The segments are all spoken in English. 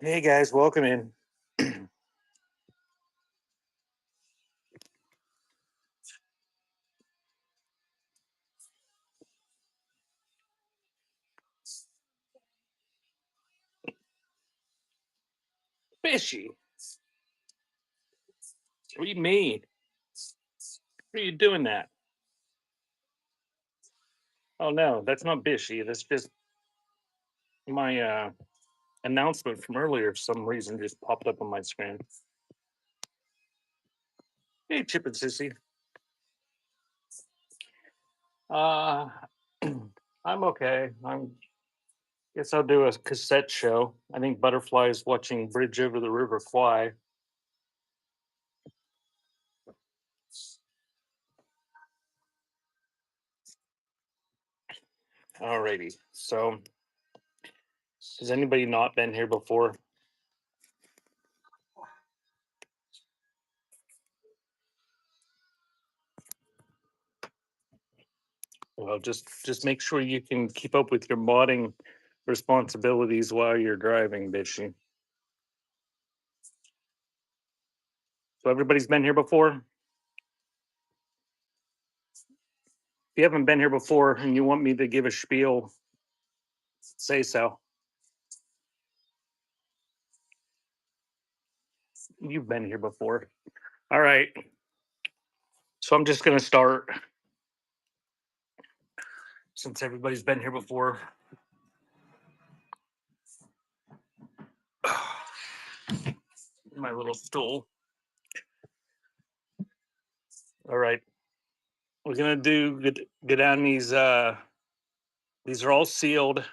Hey guys, welcome in. Fishy. What do you mean? What are you doing that? Oh no, that's not Bishy. That's just my announcement from earlier. For some reason just popped up on my screen. Hey, Chip and Sissy. Uh, I'm okay. Guess I'll do a cassette show. I think Butterfly is watching Bridge Over the River Kwai. Alrighty. So, has anybody not been here before? Well, just make sure you can keep up with your modding responsibilities while you're driving, Bishy. So everybody's been here before. If you haven't been here before and you want me to give a spiel, say so. You've been here before. All right. So I'm just going to start since everybody's been here before. My little stool. All right. We're going to go down these are all sealed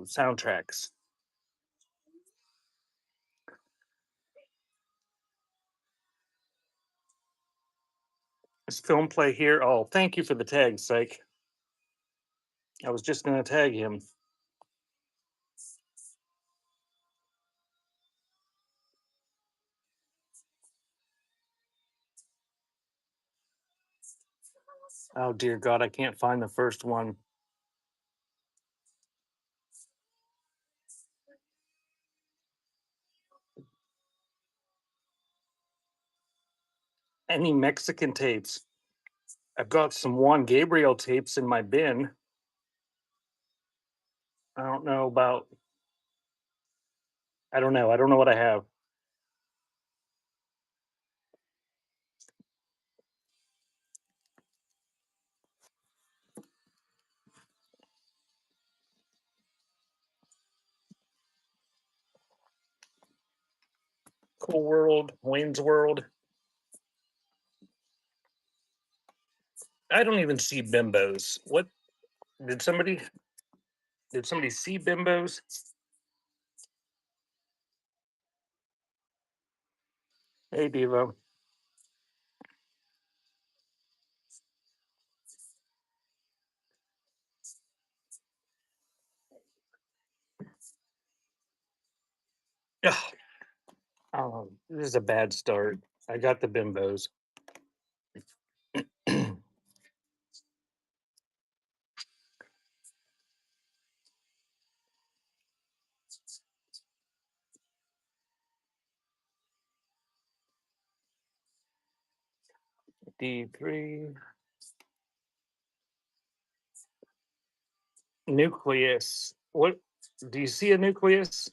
soundtracks. This film play here. Oh, thank you for the tag, Psych. I was just going to tag him. Oh, dear God, I can't find the first one. Any Mexican tapes? I've got some Juan Gabriel tapes in my bin. I don't know about. I don't know. I don't know what I have. Cool World, Wayne's World. I don't even see bimbos. What did somebody see bimbos? Hey, Devo. Ugh. Oh, this is a bad start. I got the bimbos. D3. Nucleus. What do you see a nucleus?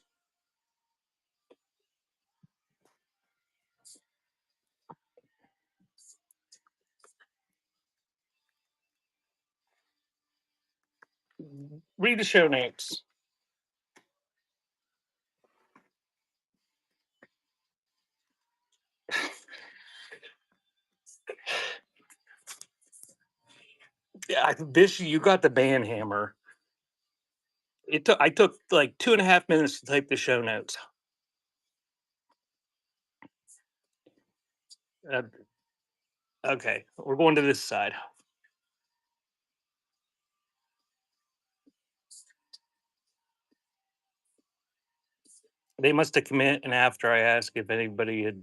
Read the show notes. Yeah, Bishy, you got the band hammer. I took like 2.5 minutes to type the show notes. Uh, okay, we're going to this side. They must have come in and after I asked if anybody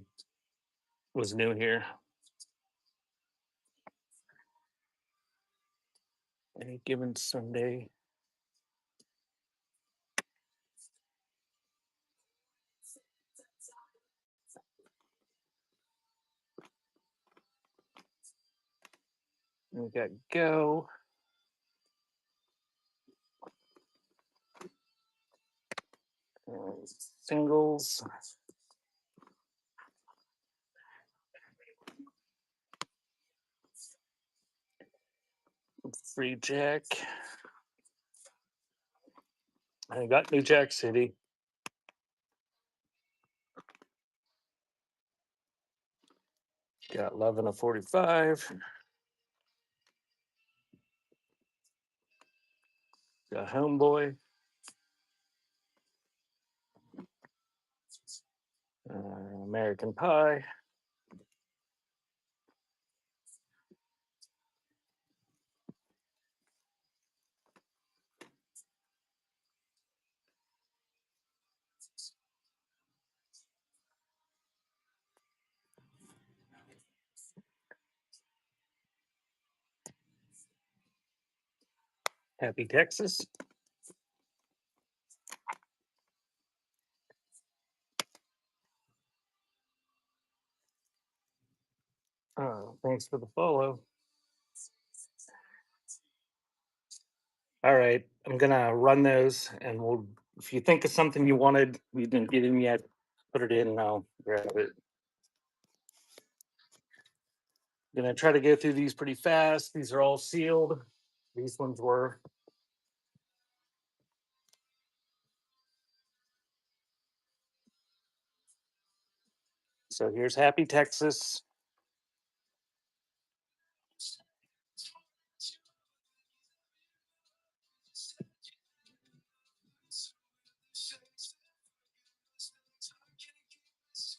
was new here. Any given Sunday. We got go. Singles. Free Jack. I got New Jack City. Got 11 of 45. Got Homeboy. American Pie. Happy Texas. Thanks for the follow. All right, I'm gonna run those, and we'll. If you think of something you wanted, you didn't get in yet, put it in, and I'll grab it. Gonna try to go through these pretty fast. These are all sealed. These ones were. So here's Happy Texas.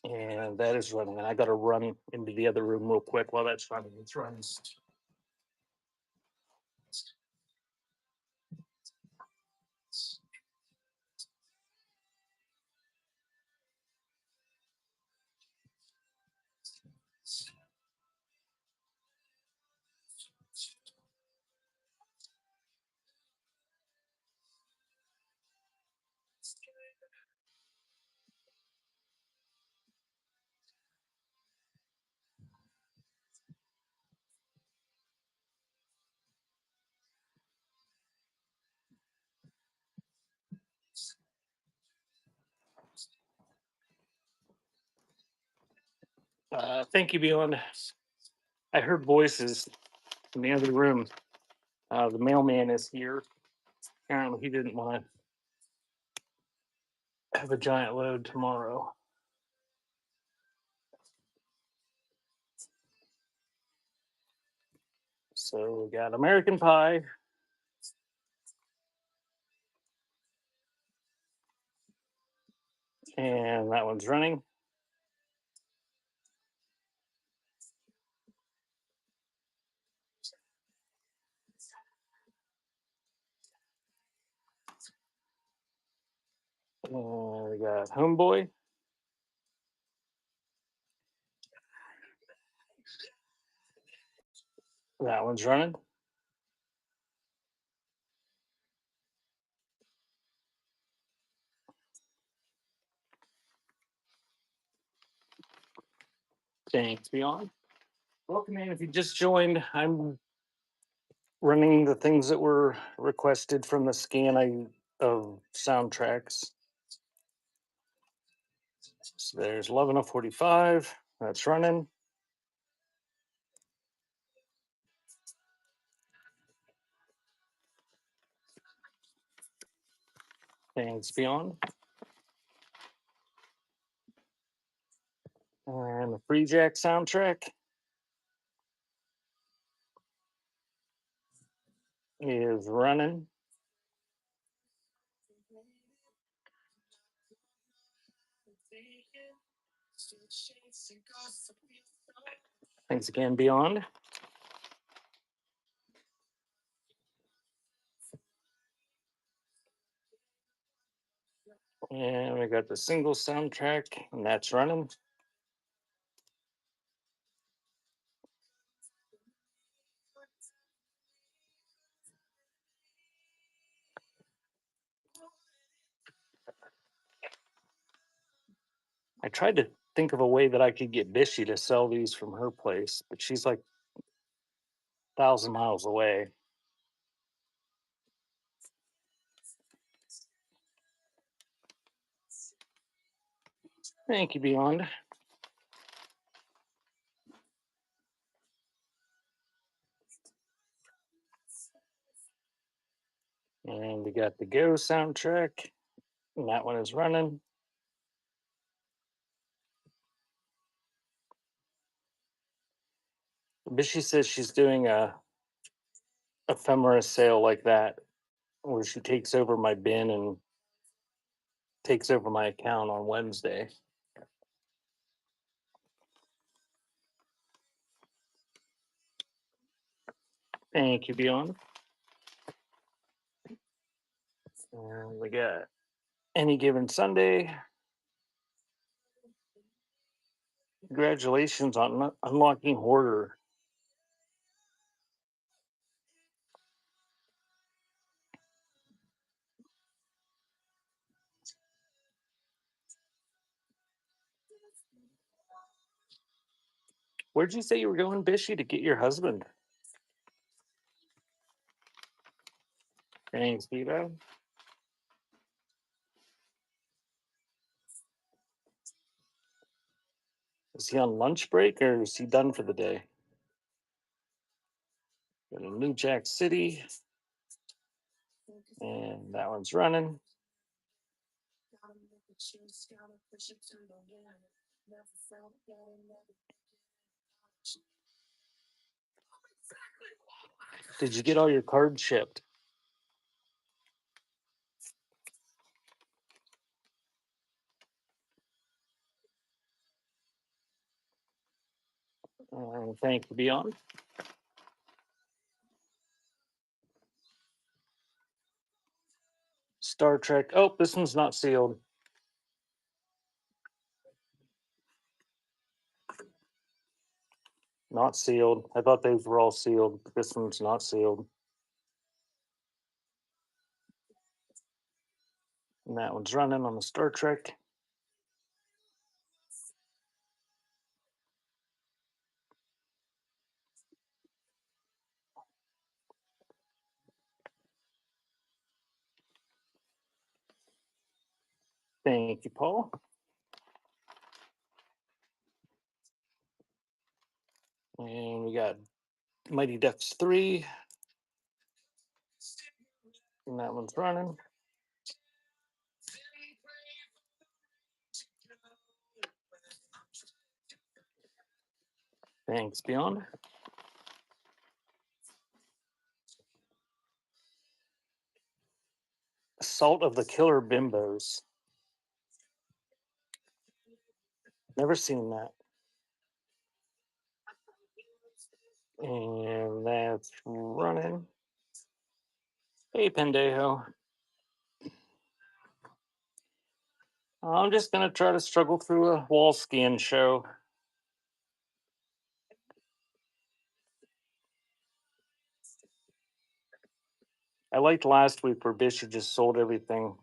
And that is running. And I got to run into the other room real quick while that's running. It's running. Thank you, Beyond. I heard voices in the other room. The mailman is here. Apparently, he didn't want to have a giant load tomorrow. So we got American Pie. And that one's running. And we got Homeboy. That one's running. Thanks, Beyond. Welcome in. If you just joined, I'm running the things that were requested from the scan of soundtracks. So there's 11 of 45. That's running. Thanks, Beyond. And the Free Jack soundtrack is running. Thanks again, Beyond. And we got the single soundtrack, and that's running. I tried to think of a way that I could get Bishy to sell these from her place, but she's like 1,000 miles away. Thank you, Beyond. And we got the Go soundtrack, and that one is running. Bishy says she's doing a ephemera sale like that, where she takes over my bin and takes over my account on Wednesday. Thank you, Beyond. And we got Any Given Sunday. Congratulations on unlocking Hoarder. Where'd you say you were going, Bishy, to get your husband? Thanks, Bevo. Is he on lunch break or is he done for the day? Got a New Jack City, and that one's running. Did you get all your cards shipped? Thank you, Beyond. Star Trek. Oh, this one's not sealed. Not sealed. I thought those were all sealed, but this one's not sealed. And that one's running on the Star Trek. Thank you, Paul. And we got Mighty Ducks 3. And that one's running. Thanks, Beyond. Assault of the Killer Bimbos. Never seen that. And that's running. Hey, Pendejo. I'm just going to try to struggle through a wall scan show. I liked last week where Bishop just sold everything.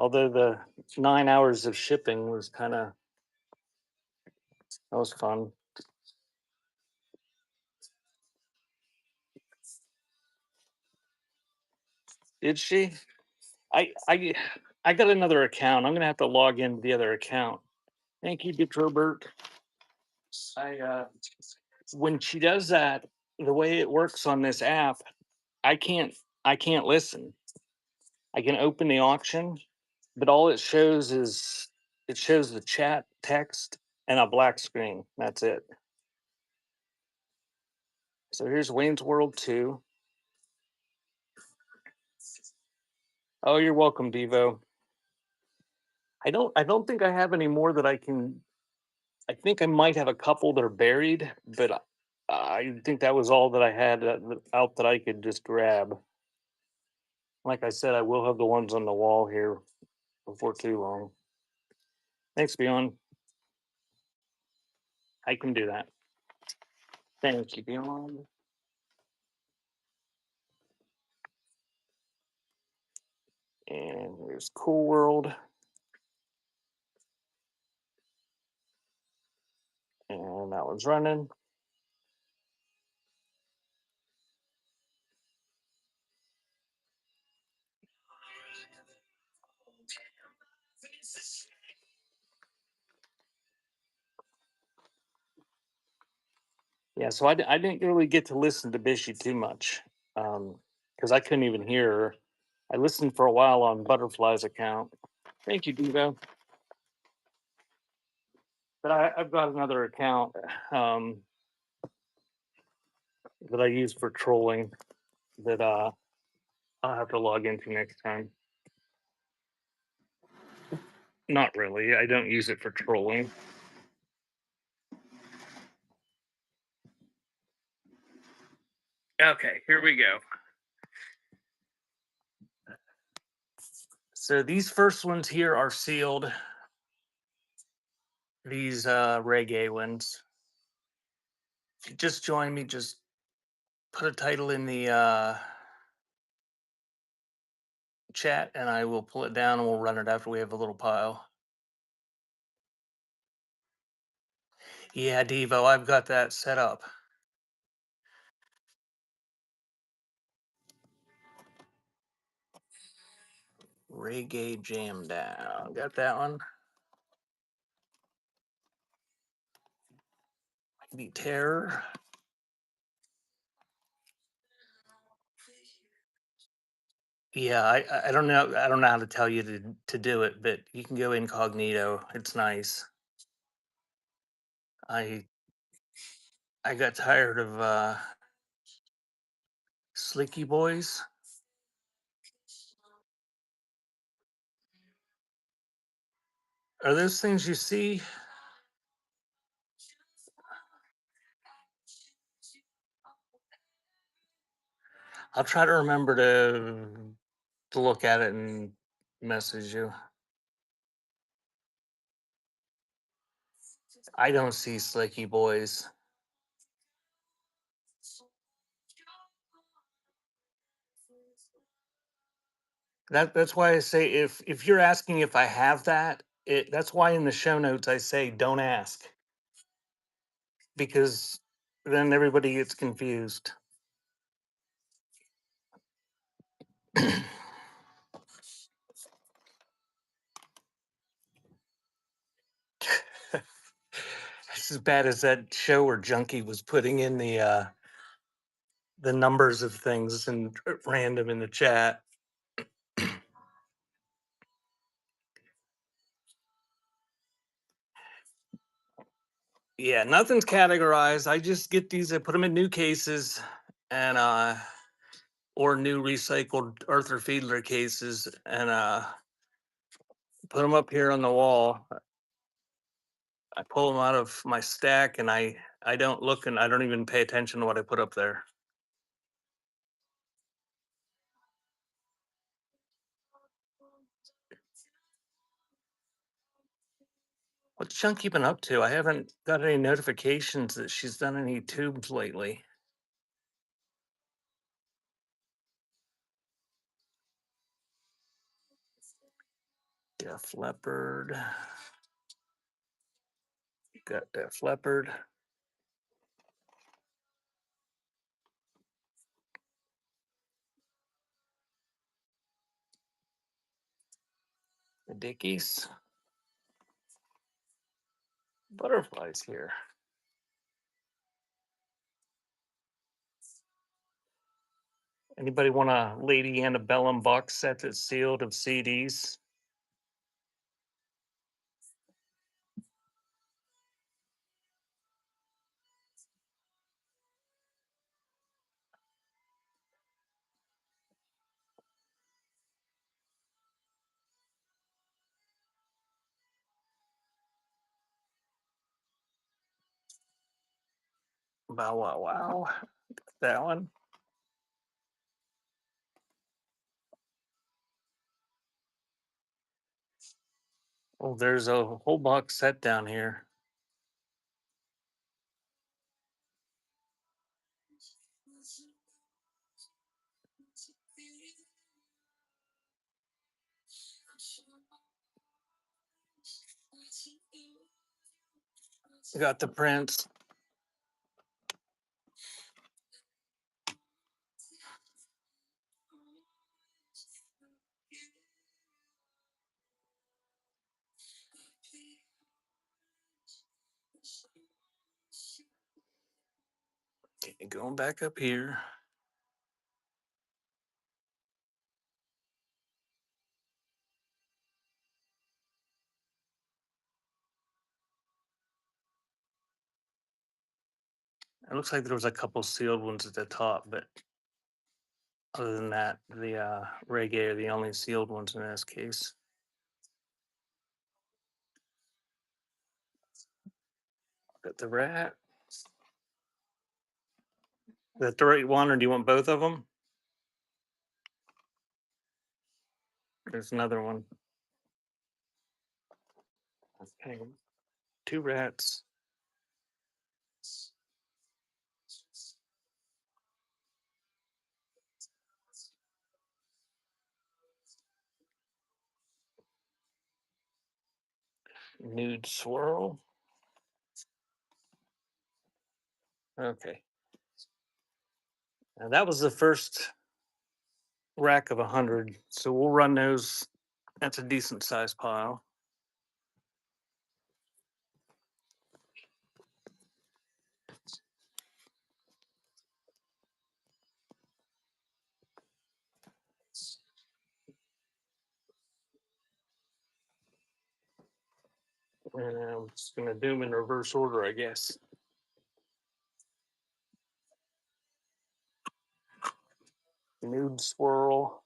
Although the 9 hours of shipping was that was fun. Did she? I I I got another account. I'm gonna have to log into the other account. Thank you, Detrobert. I when she does that, the way it works on this app, I can't I can't listen. I can open the auction, but all it shows the chat text and a black screen. That's it. So here's Wayne's World 2. Oh, you're welcome, Devo. I don't think I have any more that I can. I think I might have a couple that are buried, but I think that was all that I had out that I could just grab. Like I said, I will have the ones on the wall here before too long. Thanks, Beyond. I can do that. Thank you, Beyond. And there's Cool World. And that one's running. Yeah, so I didn't really get to listen to Bishy too much because I couldn't even hear her. I listened for a while on Butterfly's account. Thank you, Devo. But I've got another account um, that I use for trolling that I'll have to log into next time. Not really. I don't use it for trolling. Okay, here we go. So these first ones here are sealed. These reggae ones. If you just join me, just put a title in the chat and I will pull it down and we'll run it after we have a little pile. Yeah, Devo, I've got that set up. Reggae Jam Down. Got that one. Mighty Terror. Yeah, I don't know. I don't know how to tell you to do it, but you can go incognito. It's nice. I I got tired of Slicky Boys. Are those things you see? I'll try to remember to look at it and message you. I don't see Slicky Boys. That's why I say if you're asking if I have that, that's why in the show notes I say don't ask because then everybody gets confused. It's as bad as that show where Junkie was putting in the numbers of things and random in the chat. Yeah, nothing's categorized. I just get these, I put them in new cases and or new recycled Arthur Fiedler cases and put them up here on the wall. I pull them out of my stack and I don't look and I don't even pay attention to what I put up there. What's Chunky been up to? I haven't got any notifications that she's done any tubes lately. Def Leppard. Got Def Leppard. The Dickies. Butterflies here. Anybody want a Lady Antebellum box set that's sealed of CDs? Wow, wow, wow. That one. Oh, there's a whole box set down here. We got the prints. Okay, going back up here. It looks like there was a couple sealed ones at the top, but other than that, the reggae are the only sealed ones in this case. Got the rat. Is that the right one, or do you want both of them? There's another one. Okay, two rats. Nude swirl. Okay. Now that was the first rack of 100. So we'll run those. That's a decent size pile. And I'm just going to do them in reverse order, I guess. Nude swirl.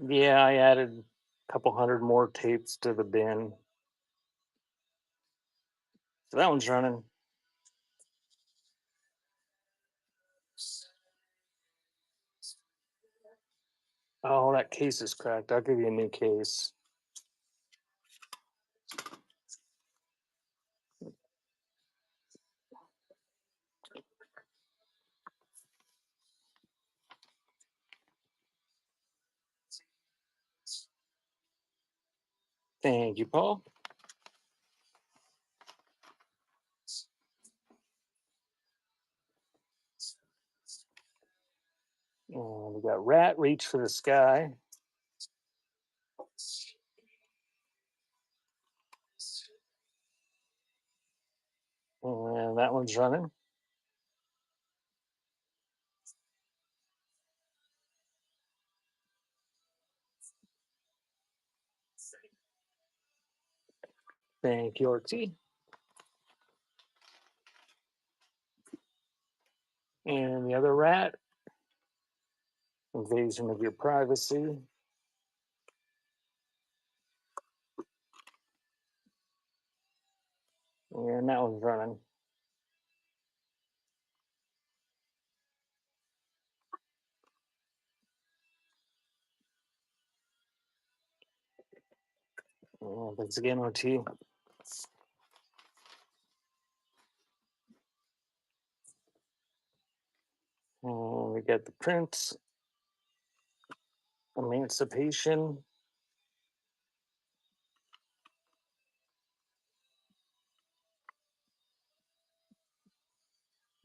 Yeah, I added a couple hundred more tapes to the bin. So that one's running. Oh, that case is cracked. I'll give you a new case. Thank you, Paul. And we got Rat Reach for the Sky. And that one's running. Thank you, Orty. And the other rat, Invasion of Your Privacy. And that one's running. Thanks again, OT. And we got the Prince, Emancipation.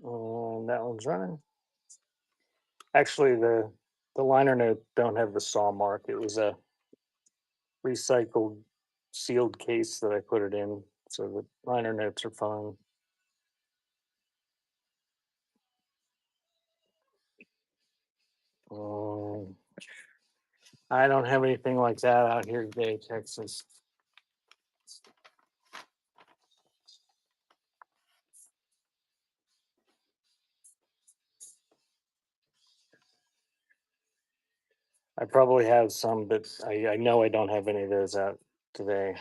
And that one's running. Actually, the liner note don't have the saw mark. It was a recycled sealed case that I put it in, so the liner notes are fine. Um, I don't have anything like that out here today, Texas. I probably have some, but I know I don't have any of those out today.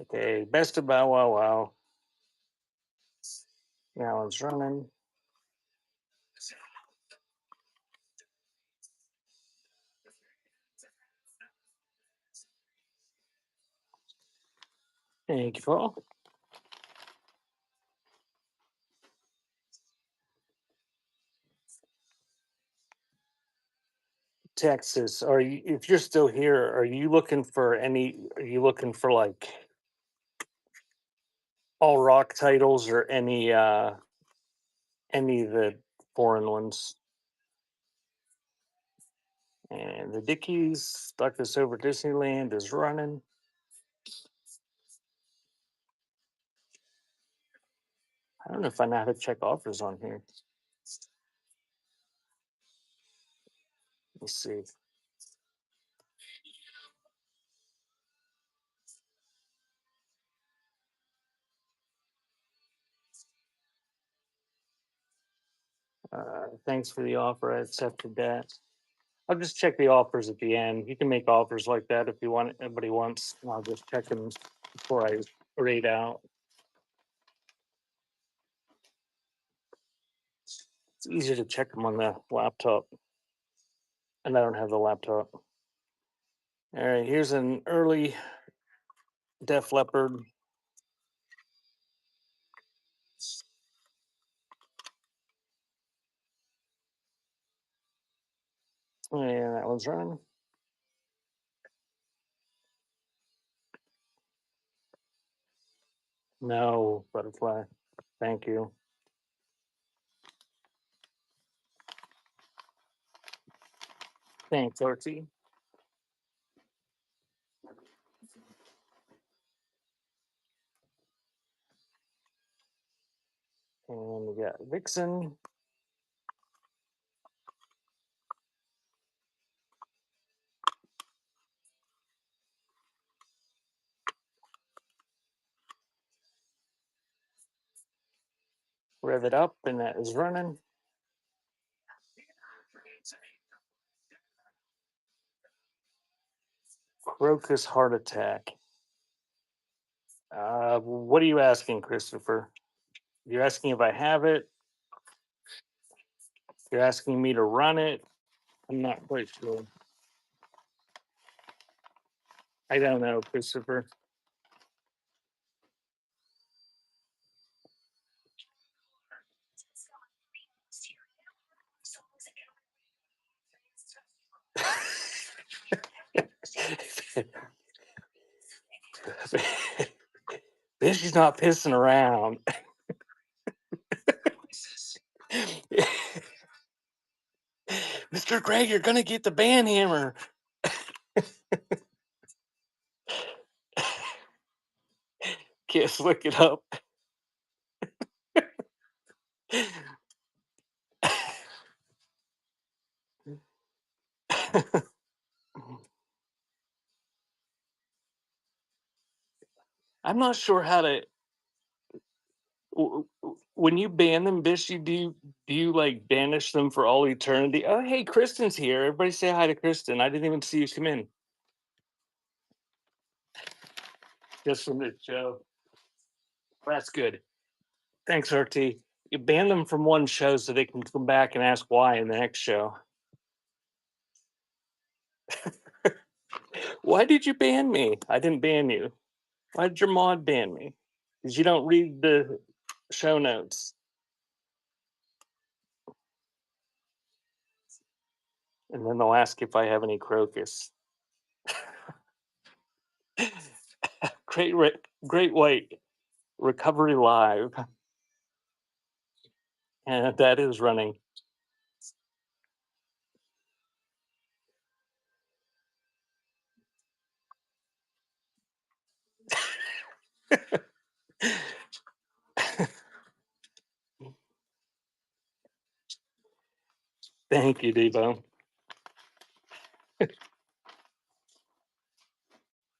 Okay, best of Bow Wow Wow. Now it's running. Thank you, Paul. Texas. Are you? If you're still here, are you looking for any? Are you looking for like all rock titles or any of the foreign ones? And the Dickies stuck us over Disneyland is running. I don't know if I know how to check offers on here. Let's see. Thanks for the offer. I accepted that. I'll just check the offers at the end. You can make offers like that if you want. Everybody wants. And I'll just check them before I rate out. It's easier to check them on the laptop, and I don't have the laptop. All right, here's an early Def Leppard. And that one's running. No, butterfly. Thank you. Thanks, Archie. And we got Vixen. Rev it up, and that is running. Crocus Heart Attack. What are you asking, Christopher? You're asking if I have it. You're asking me to run it. I'm not quite sure. I don't know, Christopher. This is not pissing around. Mr. Greg, you're gonna get the band hammer. Kiss, look it up. I'm not sure how to. When you ban them, Bish, do you like banish them for all eternity? Oh, hey, Kristen's here. Everybody say hi to Kristen. I didn't even see you come in. Just from the show. That's good. Thanks, RT. You ban them from one show so they can come back and ask why in the next show. Why did you ban me? I didn't ban you. Why did your mod ban me? Because you don't read the show notes. And then they'll ask if I have any crocus. Great, great white recovery live, and that is running. Thank you, Devo.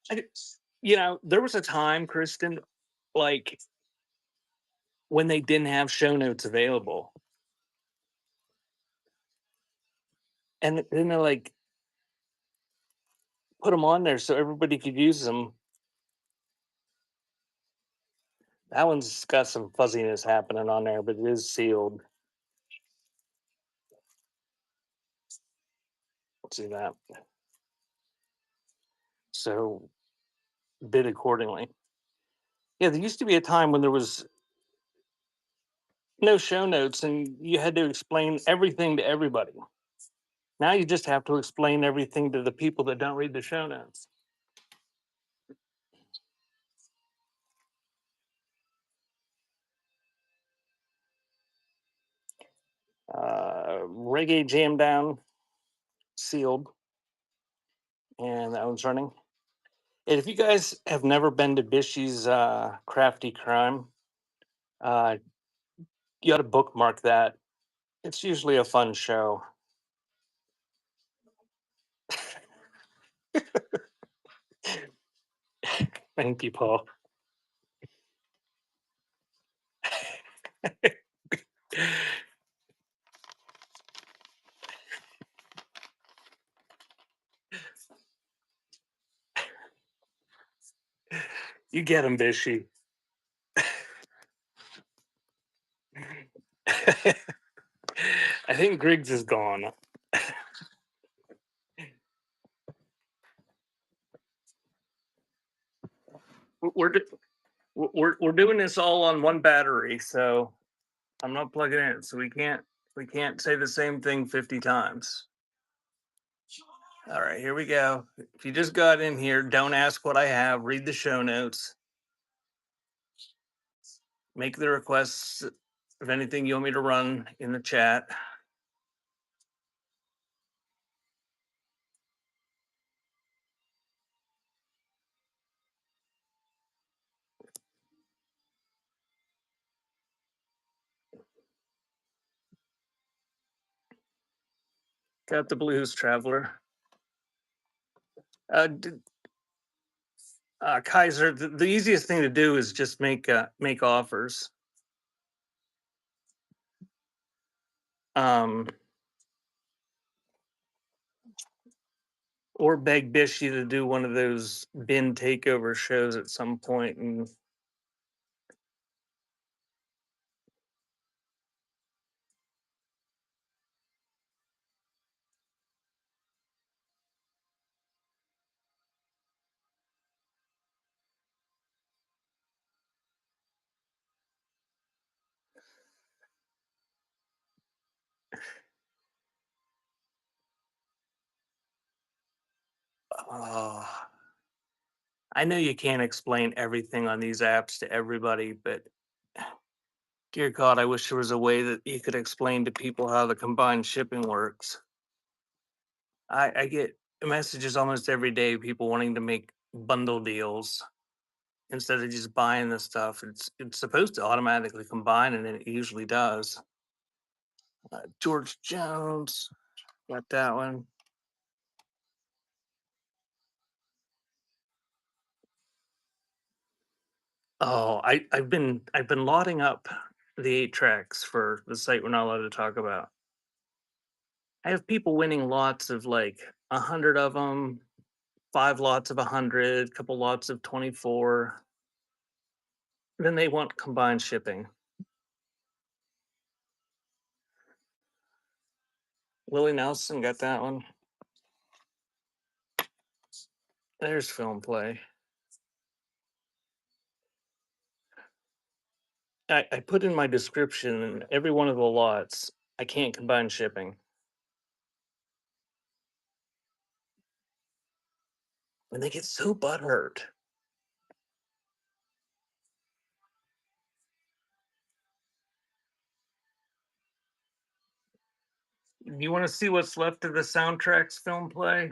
I, there was a time, Kristen, like when they didn't have show notes available, and then they like put them on there so everybody could use them. That one's got some fuzziness happening on there, but it is sealed. Let's see that. So bid accordingly. Yeah, there used to be a time when there was no show notes and you had to explain everything to everybody. Now you just have to explain everything to the people that don't read the show notes. Reggae Jam Down, sealed, and that one's running. And if you guys have never been to Bishy's Crafty Crime, uh, you got to bookmark that. It's usually a fun show. Thank you, Paul. You get him, Bishy. I think Griggs is gone. We're do- we're doing this all on one battery, so I'm not plugging in, so we can't say the same thing 50 times. All right, here we go. If you just got in here, don't ask what I have. Read the show notes. Make the requests of anything you want me to run in the chat. Got the Blues Traveler. Uh, Kaiser, the easiest thing to do is just make offers. Um, or beg Bishy to do one of those bin takeover shows at some point, and oh, I know you can't explain everything on these apps to everybody, but dear God, I wish there was a way that you could explain to people how the combined shipping works. I get messages almost every day, people wanting to make bundle deals instead of just buying the stuff. It's supposed to automatically combine, and it usually does. George Jones, got that one. Oh, I've been loading up the 8 tracks for the site we're not allowed to talk about. I have people winning lots of like 100 of them, 5 lots of 100, couple lots of 24. Then they want combined shipping. Willie Nelson got that one. There's film play. I put in my description and every one of the lots, I can't combine shipping. And they get so butthurt. You want to see what's left of the soundtracks film play?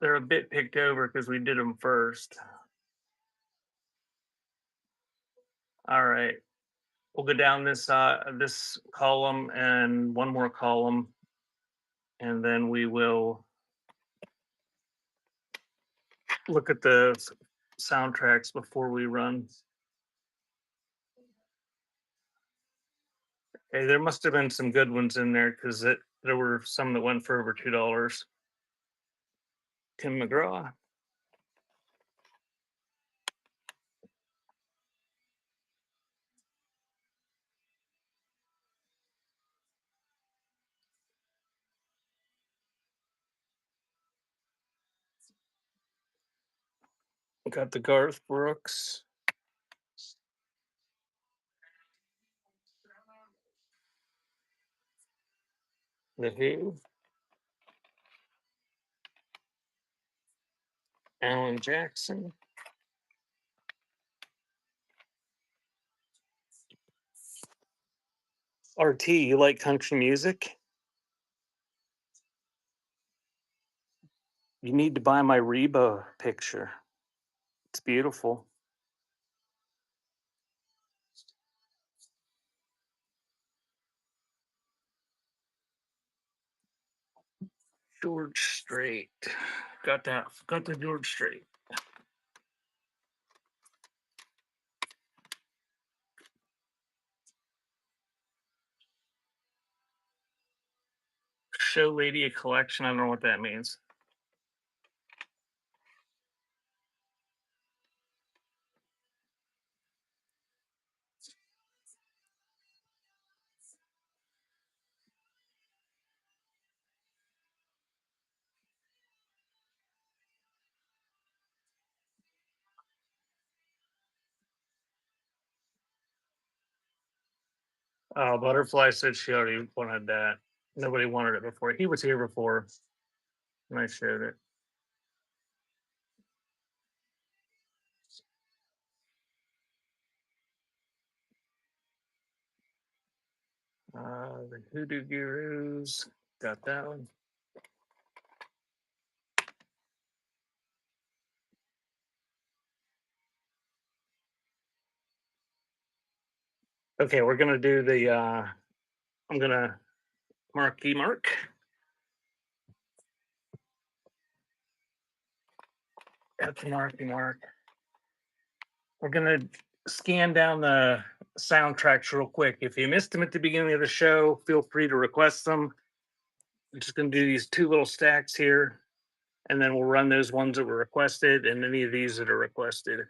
They're a bit picked over because we did them first. All right. We'll go down this column and one more column, and then we will look at the soundtracks before we run. Hey, there must have been some good ones in there because there were some that went for over $2. Tim McGraw. Got the Garth Brooks, The Who, Alan Jackson. RT, you like country music? You need to buy my Reba picture. It's beautiful. George Strait. Got that. Got the George Strait. Show lady a collection. I don't know what that means. Oh, Butterfly said she already wanted that. Nobody wanted it before. He was here before, and I showed it. The Hoodoo Gurus. Got that one. Okay, we're gonna do the. I'm gonna marky mark. That's marky mark. We're gonna scan down the soundtracks real quick. If you missed them at the beginning of the show, feel free to request them. I'm just gonna do these two little stacks here, and then we'll run those ones that were requested and any of these that are requested.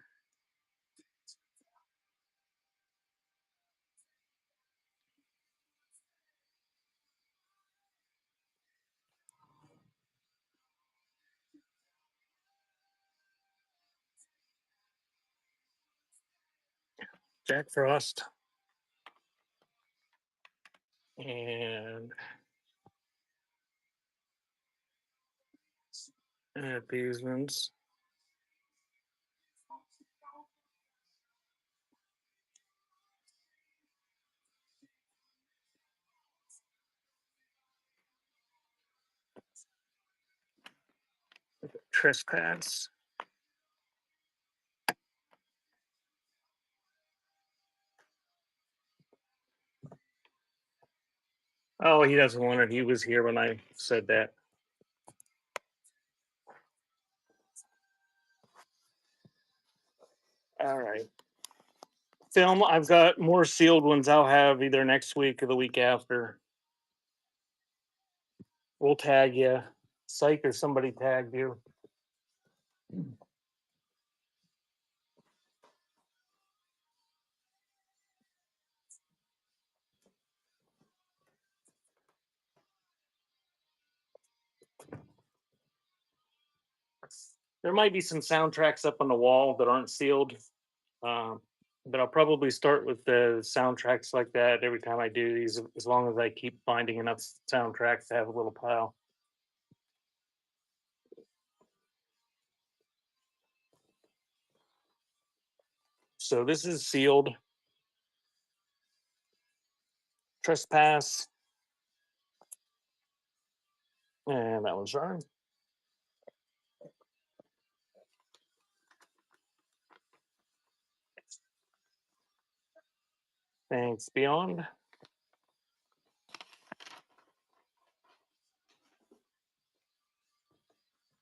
Jack Frost and these ones. Trespass. Oh, he doesn't want it. He was here when I said that. All right. Film, I've got more sealed ones I'll have either next week or the week after. We'll tag you. Psych or somebody tagged you. There might be some soundtracks up on the wall that aren't sealed. Um, but I'll probably start with the soundtracks like that every time I do these, as long as I keep finding enough soundtracks to have a little pile. So this is sealed. Trespass. And that one's done. Thanks, Beyond.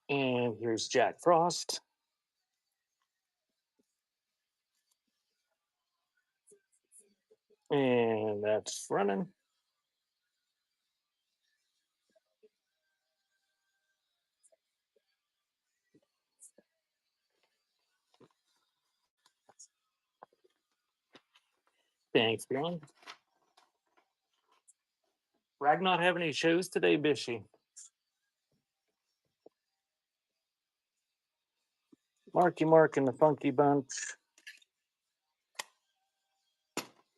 And here's Jack Frost. And that's running. Thanks, Beyond. Rag not have any shows today, Bishy. Marky Mark and the Funky Bunch.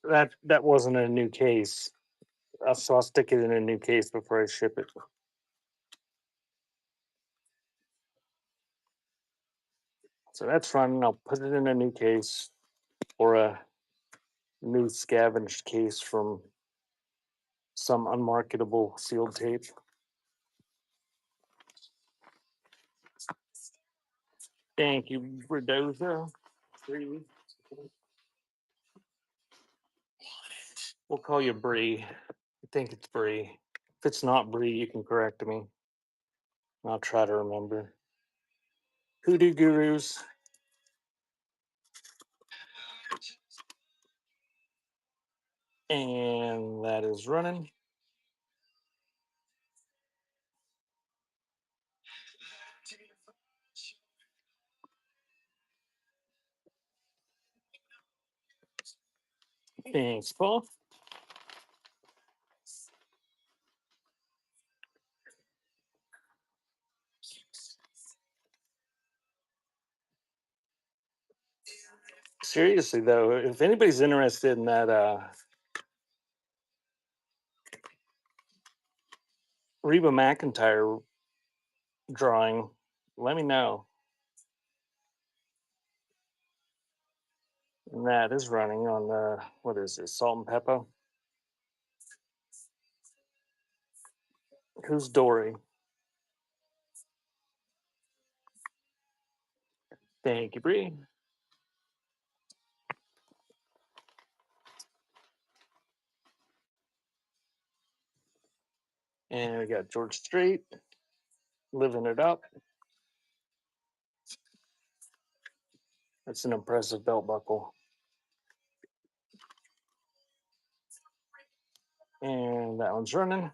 That wasn't a new case. So I'll stick it in a new case before I ship it. So that's running. I'll put it in a new case or a new scavenged case from some unmarketable sealed tape. Thank you, Redoza. We'll call you Bree. I think it's Bree. If it's not Bree, you can correct me. I'll try to remember. Hoodoo Gurus. And that is running. Thanks, Paul. Seriously though, if anybody's interested in that Reba McEntire drawing, let me know. And that is running on the, what is this, Salt and Pepper? Who's Dory? Thank you, Bree. And we got George Strait, living it up. That's an impressive belt buckle. And that one's running.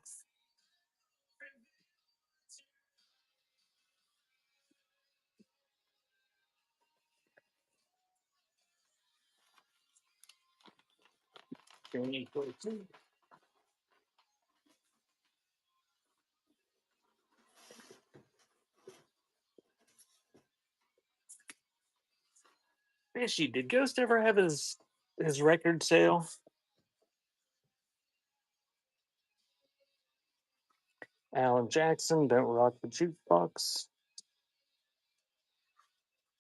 Fishy, did Ghost ever have his record sale? Alan Jackson, Don't Rock the Jukebox.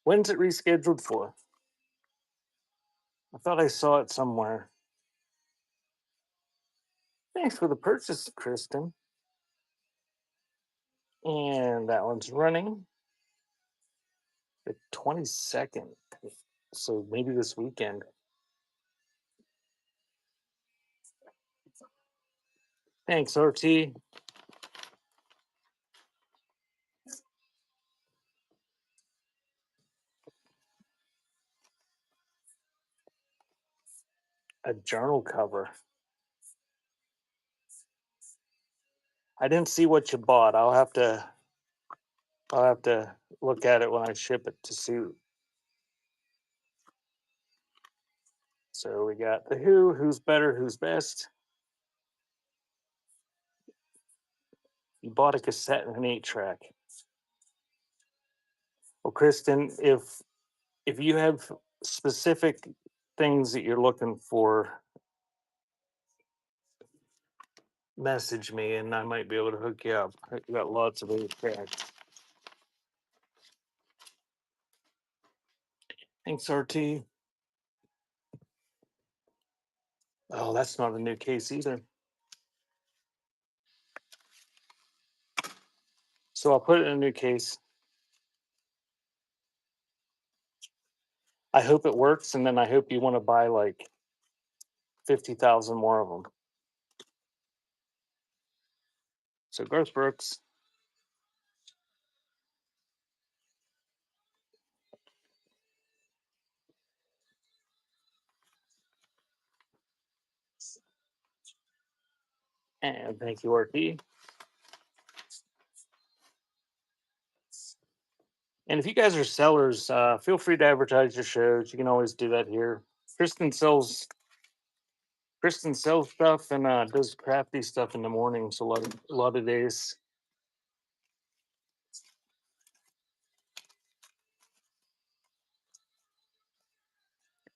When's it rescheduled for? I thought I saw it somewhere. Thanks for the purchase, Kristen. And that one's running the 22nd. So maybe this weekend. Thanks, RT. A journal cover. I didn't see what you bought. I'll have to look at it when I ship it to see. So we got the Who's Better, Who's Best. You bought a cassette and an 8-track. Well, Kristen, if you have specific things that you're looking for, message me and I might be able to hook you up. I got lots of 8-tracks. Thanks, RT. Oh, that's not a new case either. So I'll put it in a new case. I hope it works, and then I hope you want to buy like 50,000 more of them. So Garth Brooks. And thank you, RT. And if you guys are sellers, feel free to advertise your shows. You can always do that here. Kristen sells stuff and does crafty stuff in the mornings a lot of days.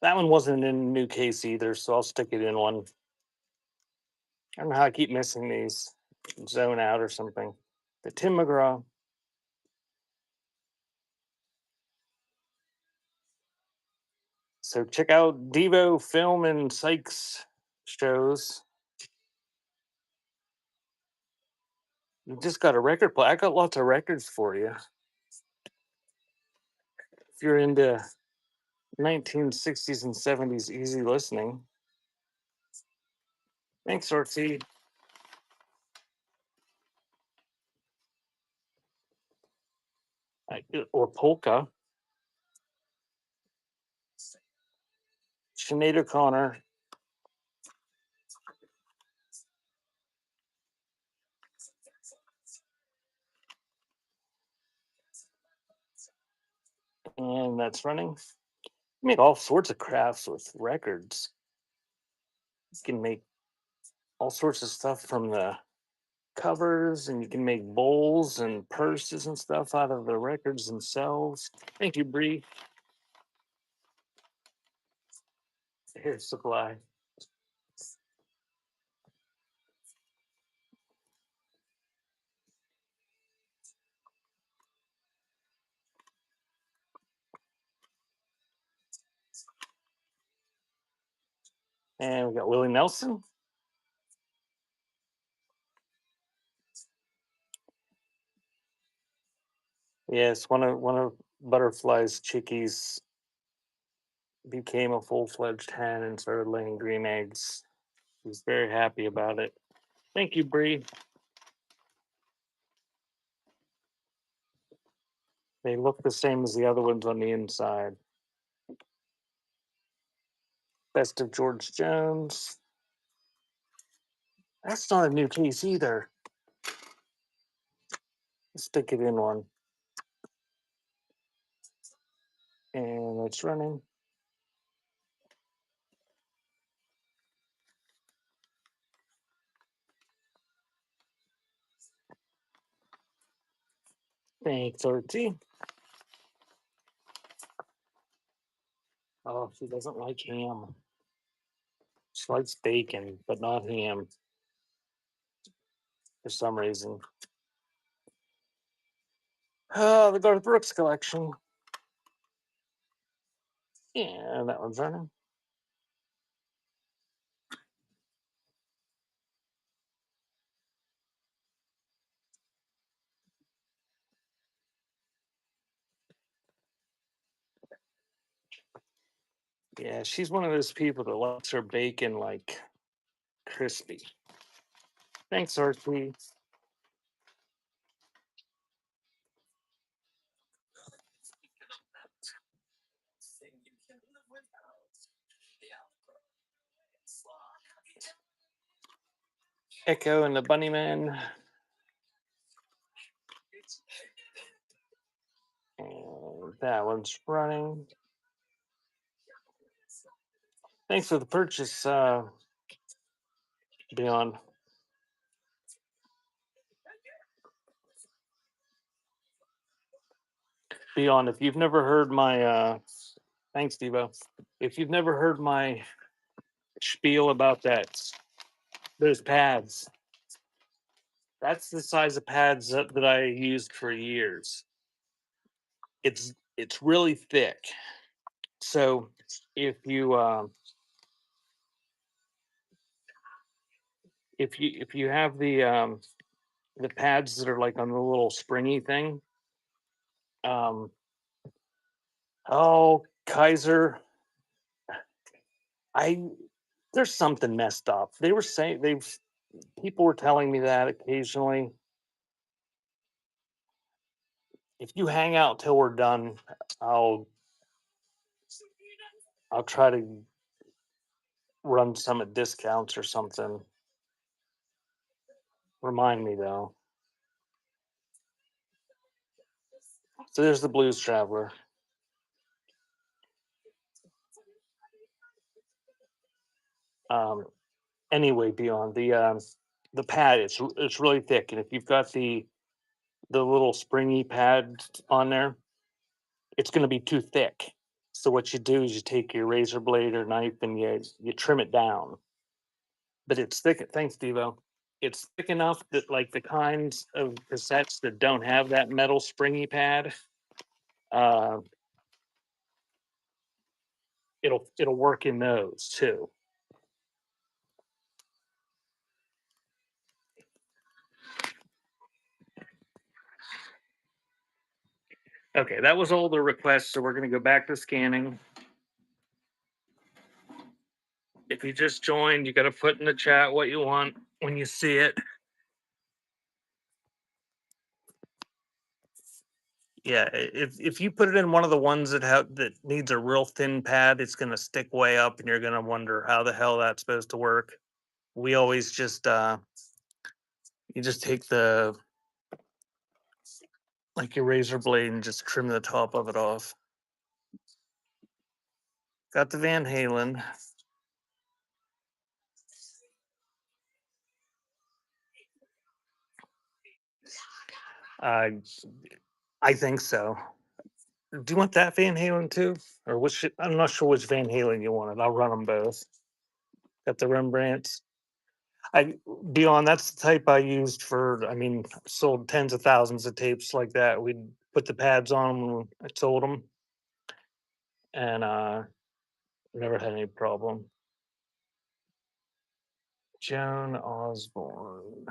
That one wasn't in a new case either, so I'll stick it in one. I don't know how I keep missing these. Zone out or something. The Tim McGraw. So check out Devo Film and Sykes shows. You just got a record play. I got lots of records for you. If you're into 1960s and 70s easy listening. Thanks, RT. Or polka. Sinead O'Connor. And that's running. You make all sorts of crafts with records. You can make all sorts of stuff from the covers, and you can make bowls and purses and stuff out of the records themselves. Thank you, Bree. Here's supply. And we got Willie Nelson. Yes, one of Butterfly's chickies became a full-fledged hen and started laying green eggs. He's very happy about it. Thank you, Bree. They look the same as the other ones on the inside. Best of George Jones. That's not a new case either. Stick it in one. And it's running. Thanks, RT. Oh, she doesn't like ham. She likes bacon, but not ham for some reason. Oh, the Garth Brooks collection. Yeah, that one's running. Yeah, she's one of those people that likes her bacon like crispy. Thanks, RT. Echo and the Bunnyman. And that one's running. Thanks for the purchase, Beyond. Beyond, if you've never heard my thanks, Devo. If you've never heard my spiel about those pads, that's the size of pads that I used for years. It's really thick. So if you have the pads that are like on the little springy thing, um, oh Kaiser, I there's something messed up. They were saying people were telling me that occasionally. If you hang out till we're done, I'll I'll try to run some at discounts or something. Remind me though. So there's the Blues Traveler. Um, anyway, beyond the pad, it's really thick, and if you've got the little springy pad on there, it's going to be too thick. So what you do is you take your razor blade or knife and you trim it down. But it's thick. Thanks, Devo. It's thick enough that like the kinds of cassettes that don't have that metal springy pad, uh, it'll work in those too. Okay, that was all the requests. So we're gonna go back to scanning. If you just joined, you got to put in the chat what you want when you see it. Yeah, if you put it in one of the ones that needs a real thin pad, it's gonna stick way up, and you're gonna wonder how the hell that's supposed to work. We always just you just take the like your razor blade and just trim the top of it off. Got the Van Halen. Uh, I think so. Do you want that Van Halen too, or which? I'm not sure which Van Halen you wanted. I'll run them both. Got the Rembrandts. I Dion, that's the type I used for. I mean, sold tens of thousands of tapes like that. We'd put the pads on them when I sold them, and never had any problem. Joan Osborne.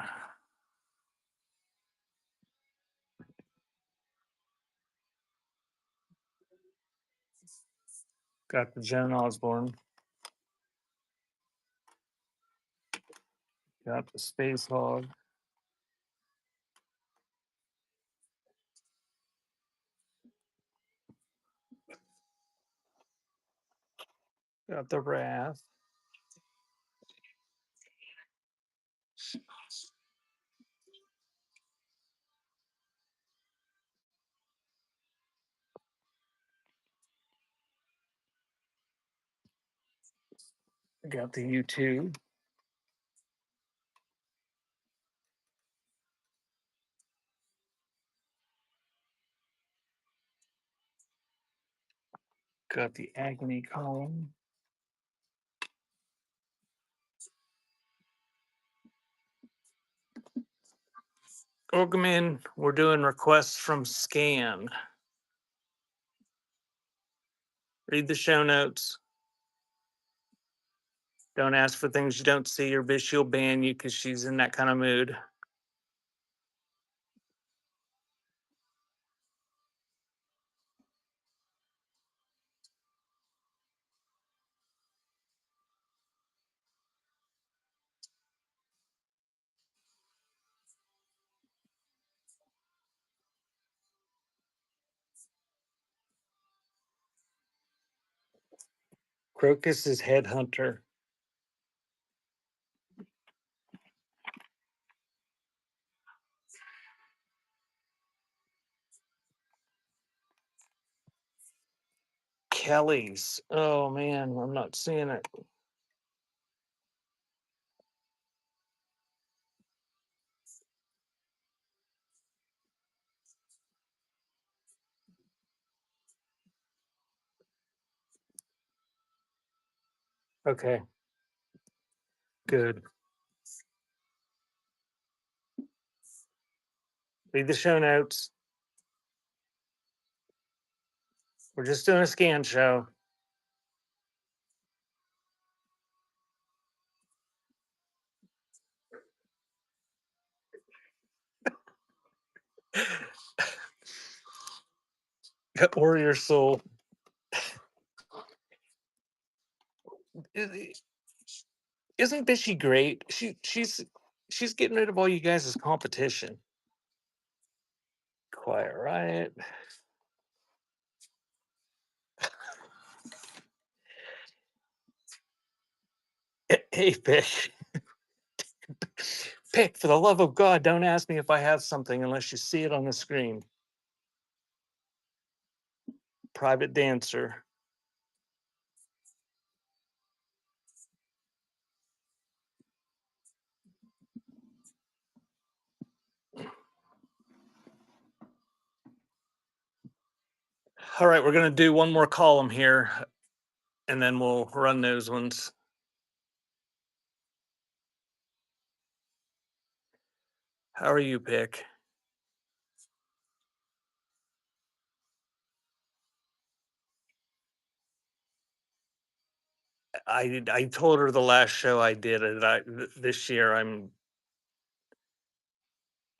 Got the Joan Osborne. Got the Space Hog. Got the Wrath. Got the U2. Got the Agony Column. Orgaman, we're doing requests from Scan. Read the show notes. Don't ask for things you don't see, or bitch, she'll ban you because she's in that kind of mood. Crocus is Headhunter. Kelly's. Oh man, I'm not seeing it. Okay, good. Read the show notes. We're just doing a scan show. Warrior Soul. Isn't Bishy great? She's getting rid of all you guys' competition. Quiet Riot. Hey, Pick. Pick, for the love of God, don't ask me if I have something unless you see it on the screen. Private Dancer. All right, we're gonna do one more column here, and then we'll run those ones. How are you, Pick? I told her the last show I did it. This year I'm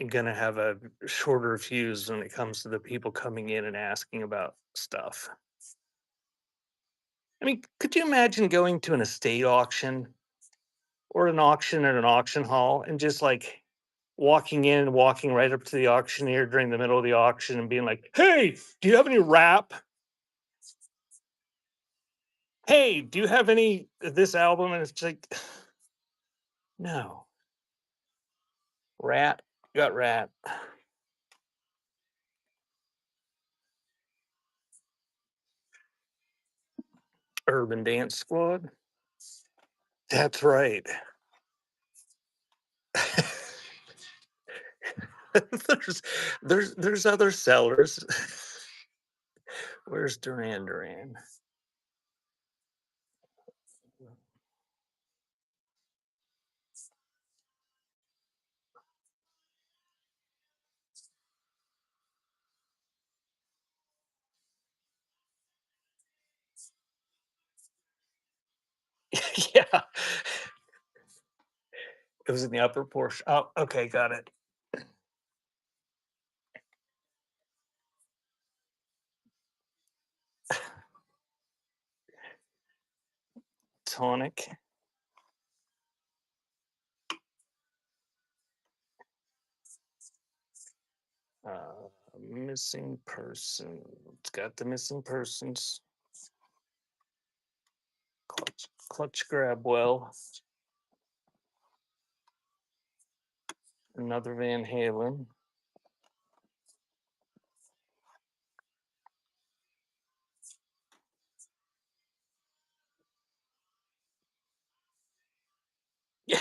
gonna have a shorter fuse when it comes to the people coming in and asking about stuff. I mean, could you imagine going to an estate auction or an auction at an auction hall and just like walking in, walking right up to the auctioneer during the middle of the auction and being like, "Hey, do you have any rap? Hey, do you have any of this album?" And it's like, no, rat, got rat. Urban Dance Squad. That's right. there's there's other sellers. Where's Duran Duran? Yeah, it was in the upper portion. Oh, okay, got it. Tonic. Missing person. It's got the missing persons. Clutch grab well. Another Van Halen. Yeah.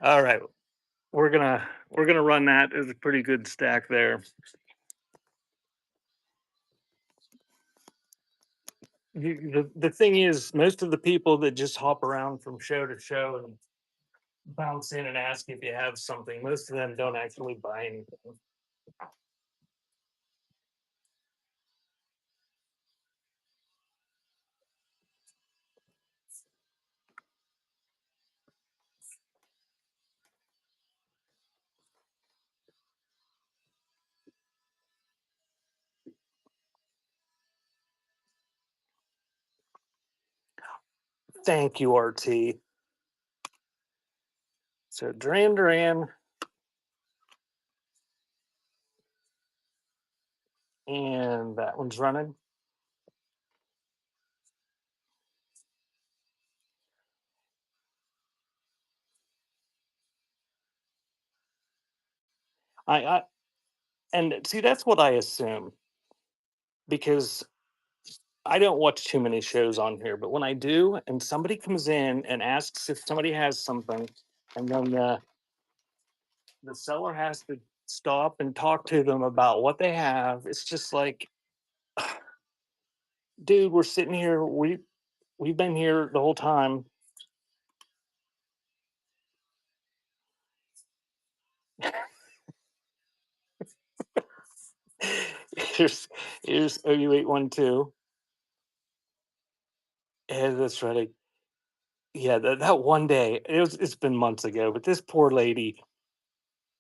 All right. We're gonna run that as a pretty good stack there. The thing is, most of the people that just hop around from show to show and bounce in and ask if you have something, most of them don't actually buy anything. Thank you, RT. So Duran Duran, and that one's running. I and see that's what I assume because I don't watch too many shows on here, but when I do, and somebody comes in and asks if somebody has something, and then the seller has to stop and talk to them about what they have, it's just like, dude, we're sitting here, we've been here the whole time. Here's 0812. And that's right. Yeah, that one day, it's been months ago, but this poor lady,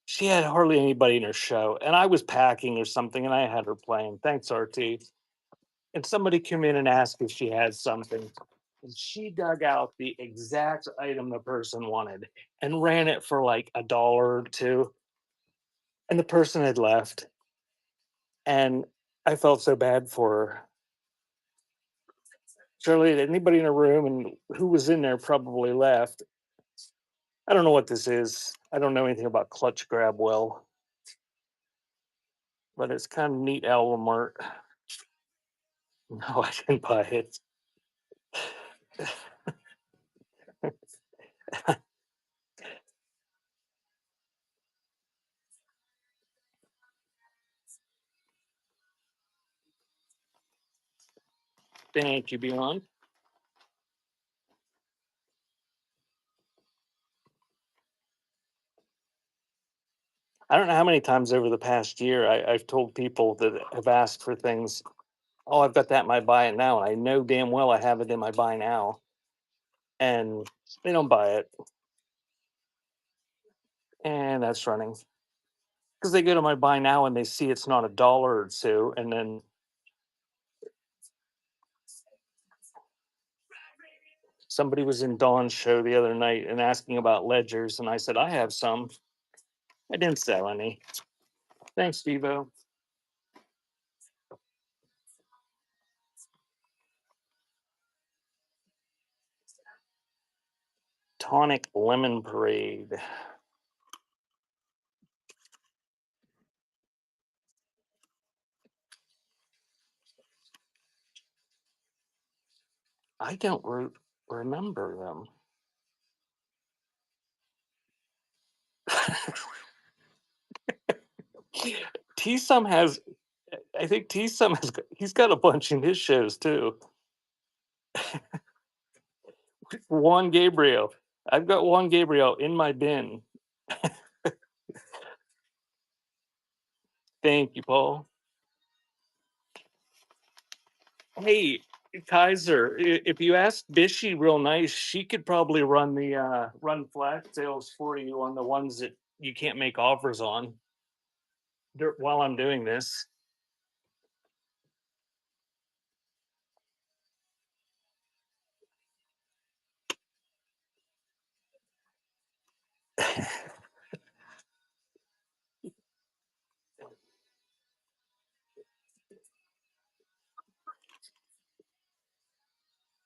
she had hardly anybody in her show, and I was packing or something, and I had her playing. Thanks, RT. And somebody came in and asked if she had something. And she dug out the exact item the person wanted and ran it for like a dollar or two. And the person had left. And I felt so bad for her. Surely anybody in a room and who was in there probably left. I don't know what this is. I don't know anything about Clutch Grab Well, but it's kind of neat album art. No, I didn't buy it. Thank you, Beyond. I don't know how many times over the past year I've told people that have asked for things. Oh, I've got that in my buy it now, and I know damn well I have it in my buy now, and they don't buy it, and that's running because they go to my buy now and they see it's not a dollar or two, and then somebody was in Dawn's show the other night and asking about ledgers, and I said I have some. I didn't sell any. Thanks, Devo. Tonic lemon parade. I don't remember them. T Sum has, I think T Sum has, he's got a bunch in his shows too. Juan Gabriel. I've got Juan Gabriel in my bin. Thank you, Paul. Hey, Kaiser, if you ask Bishy real nice, she could probably run the run flash sales for you on the ones that you can't make offers on while I'm doing this.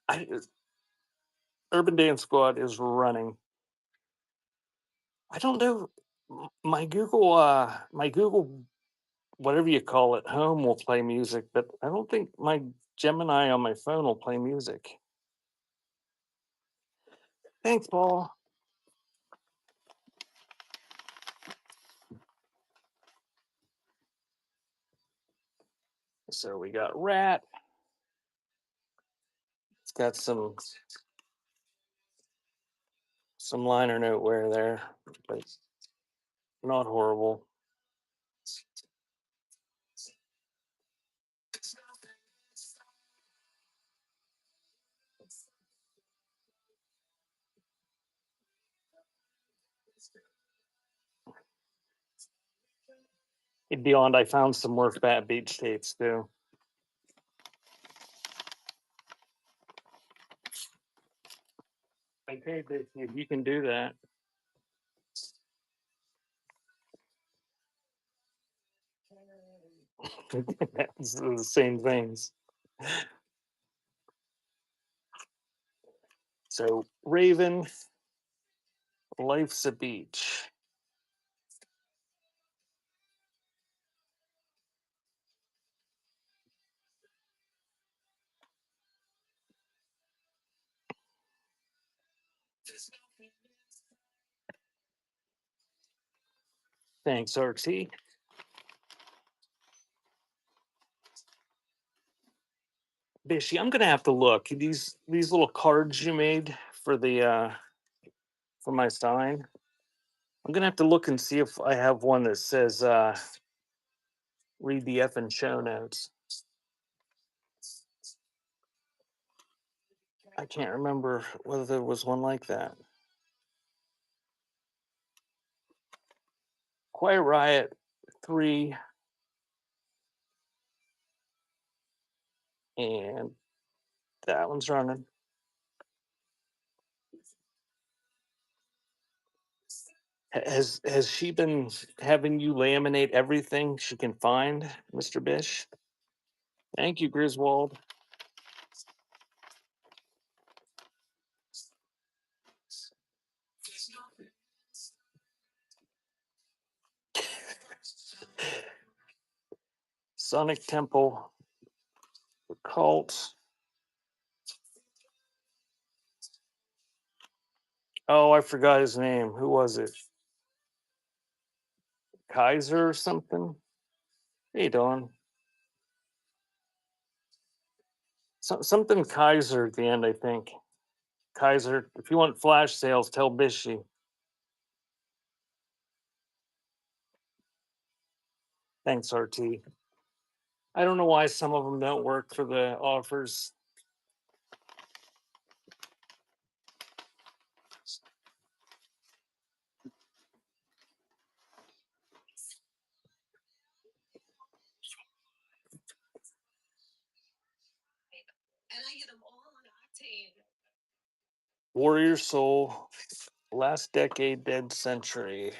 I, Urban Dance Squad is running. I don't know. My Google, whatever you call it, home will play music, but I don't think my Gemini on my phone will play music. Thanks, Paul. So we got Rat. It's got some liner note wear there, but not horrible. Beyond, I found some more Fat Beach tapes too. Okay, if you can do that. It's the same things. So Raven, Life's a Beach. Thanks, RT. Bishy, I'm gonna have to look. These little cards you made for the for my sign. I'm gonna have to look and see if I have one that says read the effing show notes. I can't remember whether there was one like that. Quiet Riot 3 and that one's running. Has she been having you laminate everything she can find, Mr. Bish? Thank you, Griswold. Sonic Temple, the Cult. Oh, I forgot his name. Who was it? Kaiser or something? Hey, Don. Something Kaiser at the end, I think. Kaiser. If you want flash sales, tell Bishy. Thanks, RT. I don't know why some of them don't work for the offers. Warrior Soul, last decade, dead century.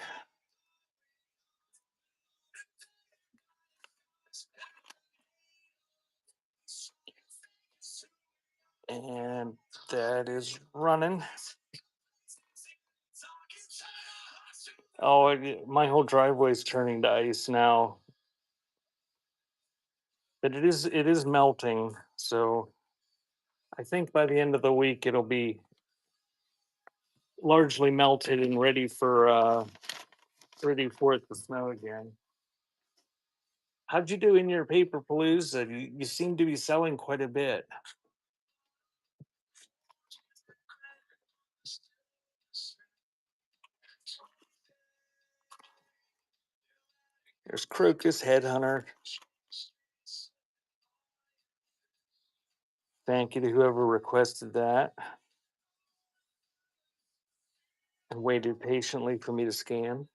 And that is running. Oh, my whole driveway is turning to ice now. But it is melting. So I think by the end of the week it'll be largely melted and ready for it to snow again. How'd you do in your paper palooza? You seem to be selling quite a bit. There's Crocus Headhunter. Thank you to whoever requested that and waited patiently for me to scan.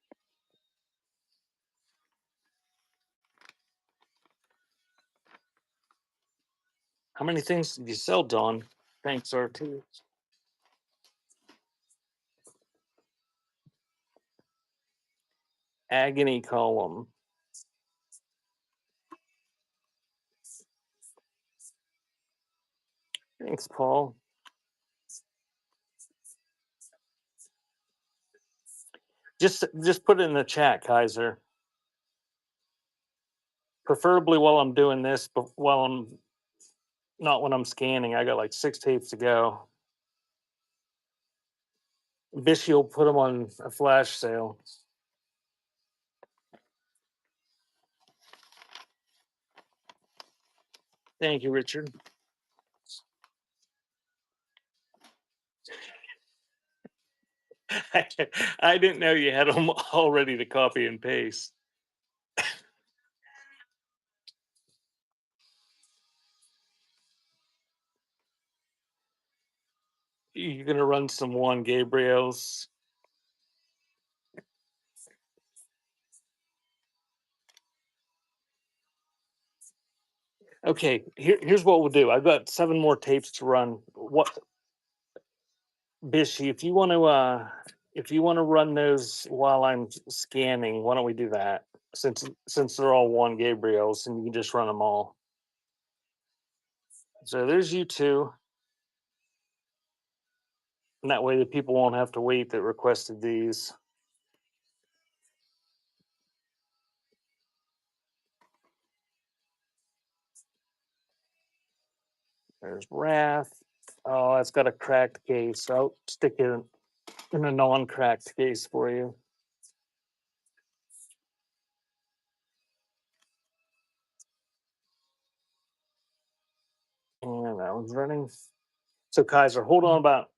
How many things did you sell, Dawn? Thanks, RT. Agony column. Thanks, Paul. Just put it in the chat, Kaiser. Preferably while I'm doing this, but while I'm not when I'm scanning. I got like 6 tapes to go. Bishy will put them on a flash sale. Thank you, Richard. I didn't know you had them all ready to copy and paste. You're gonna run some Juan Gabriel's. Okay, here's what we'll do. I've got 7 more tapes to run. What, Bishy, if you want to run those while I'm scanning, why don't we do that? Since they're all Juan Gabriel's and you can just run them all. So there's you two. And that way the people won't have to wait that requested these. There's Wrath. Oh, it's got a cracked case. I'll stick it in a non-cracked case for you. And that one's running. So Kaiser, hold on about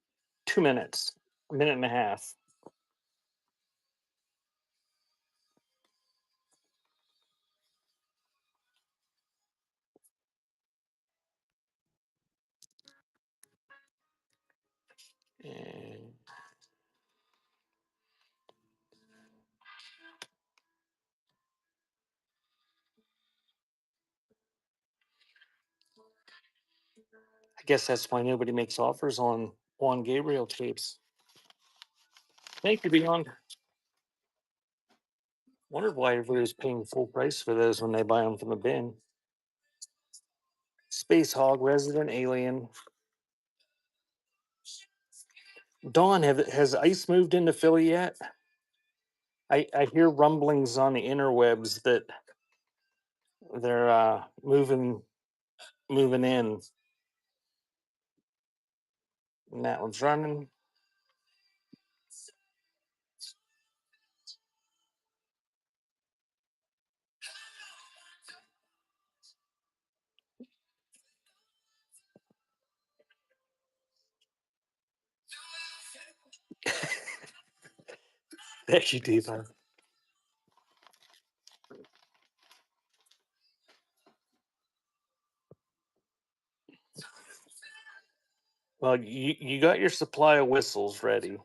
2 minutes, a minute and a half. And I guess that's why nobody makes offers on Juan Gabriel tapes. Thank you, Beyond. Wondered why everybody's paying full price for those when they buy them from the bin. Space Hog, Resident Alien. Dawn, has Ice moved into Philly yet? I hear rumblings on the interwebs that they're moving in. And that one's running. Thank you, Deepa. Well, you got your supply of whistles ready.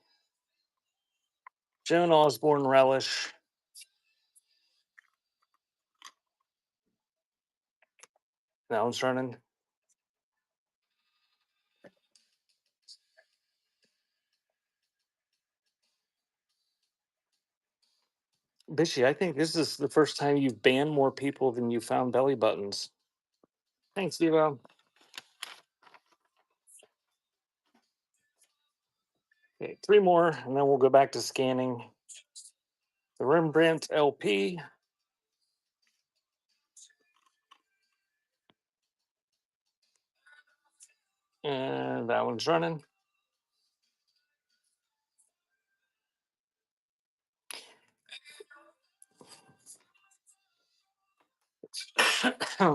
Joan Osborne relish. That one's running. Bishy, I think this is the first time you've banned more people than you found belly buttons. Thanks, Devo. Okay, 3 more, and then we'll go back to scanning. The Rembrandt LP. And that one's running. We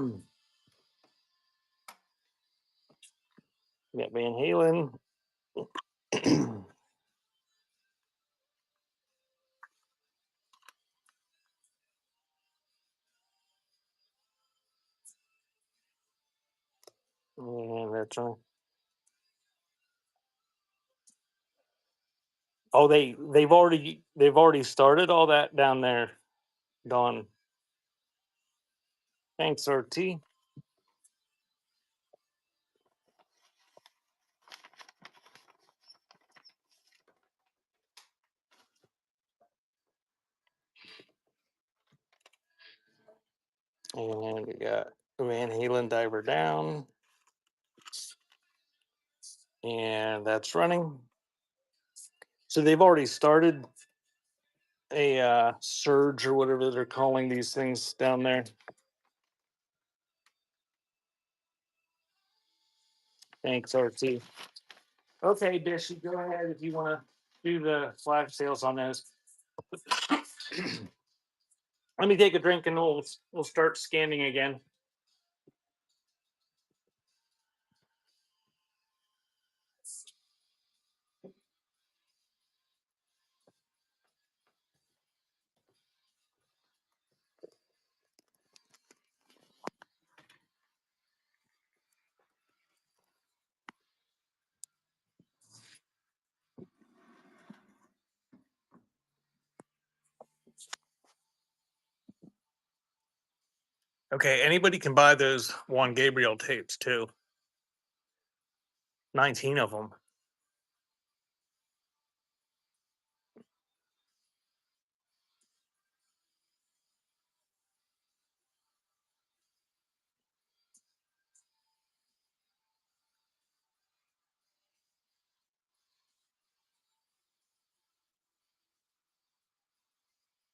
got Van Halen. And that's running. Oh, they've already started all that down there, Dawn. Thanks, RT. And we got Van Halen Diver down. And that's running. So they've already started a surge or whatever they're calling these things down there. Thanks, RT. Okay, Bishy, go ahead if you want to do the flash sales on those. Let me take a drink and we'll start scanning again. Okay, anybody can buy those Juan Gabriel tapes too. 19 of them.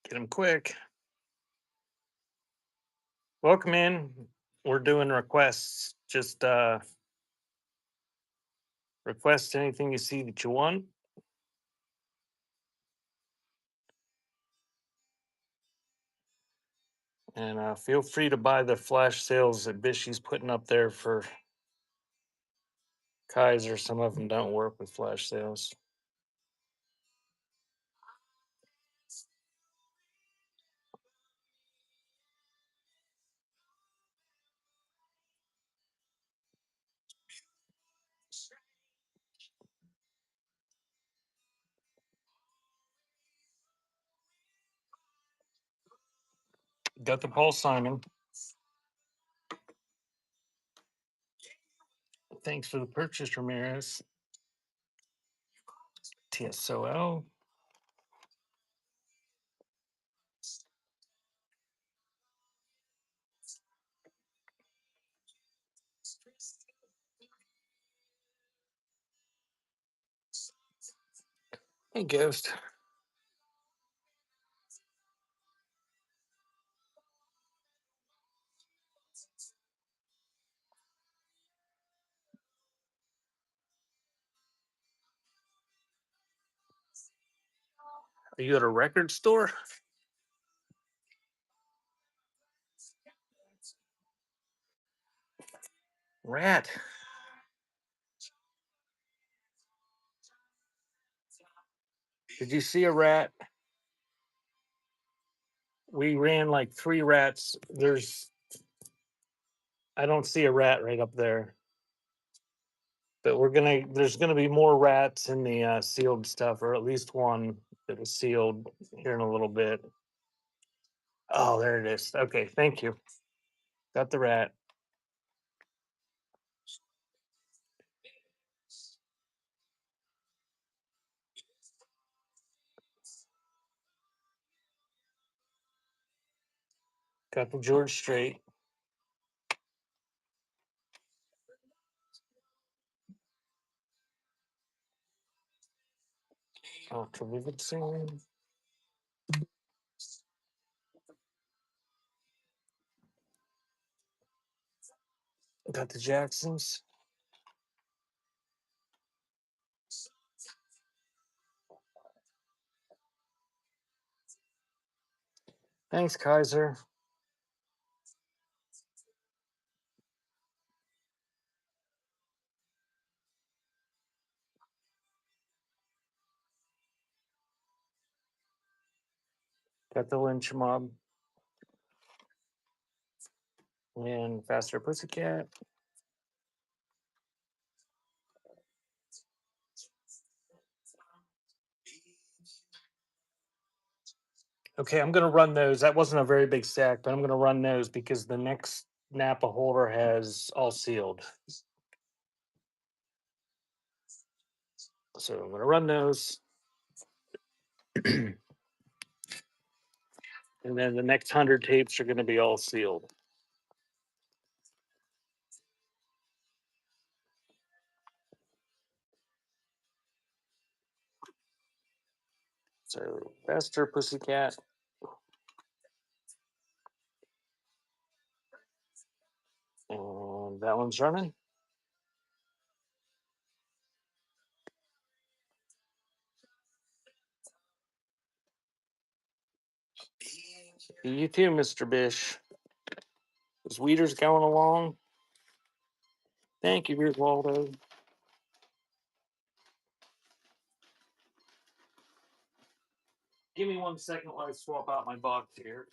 Get them quick. Welcome in. We're doing requests. Just request anything you see that you want. And feel free to buy the flash sales that Bishy's putting up there for Kaiser. Some of them don't work with flash sales. Got the Paul Simon. Thanks for the purchase, Ramirez. TSOL. Hey, Ghost. Are you at a record store? Rat. Did you see a rat? We ran like 3 rats. I don't see a rat right up there, but there's gonna be more rats in the sealed stuff, or at least one that was sealed here in a little bit. Oh, there it is. Okay, thank you. Got the rat. Got the George Strait. Ultra vivid scene. Got the Jacksons. Thanks, Kaiser. Got the Lynch Mob and Faster Pussycat. Okay, I'm gonna run those. That wasn't a very big stack, but I'm gonna run those because the next Napa holder has all sealed. So I'm gonna run those. And then the next 100 tapes are gonna be all sealed. So Faster Pussycat. And that one's running. You too, Mr. Bish. Is Weeders going along? Thank you, Waldo. Give me 1 second while I swap out my box here.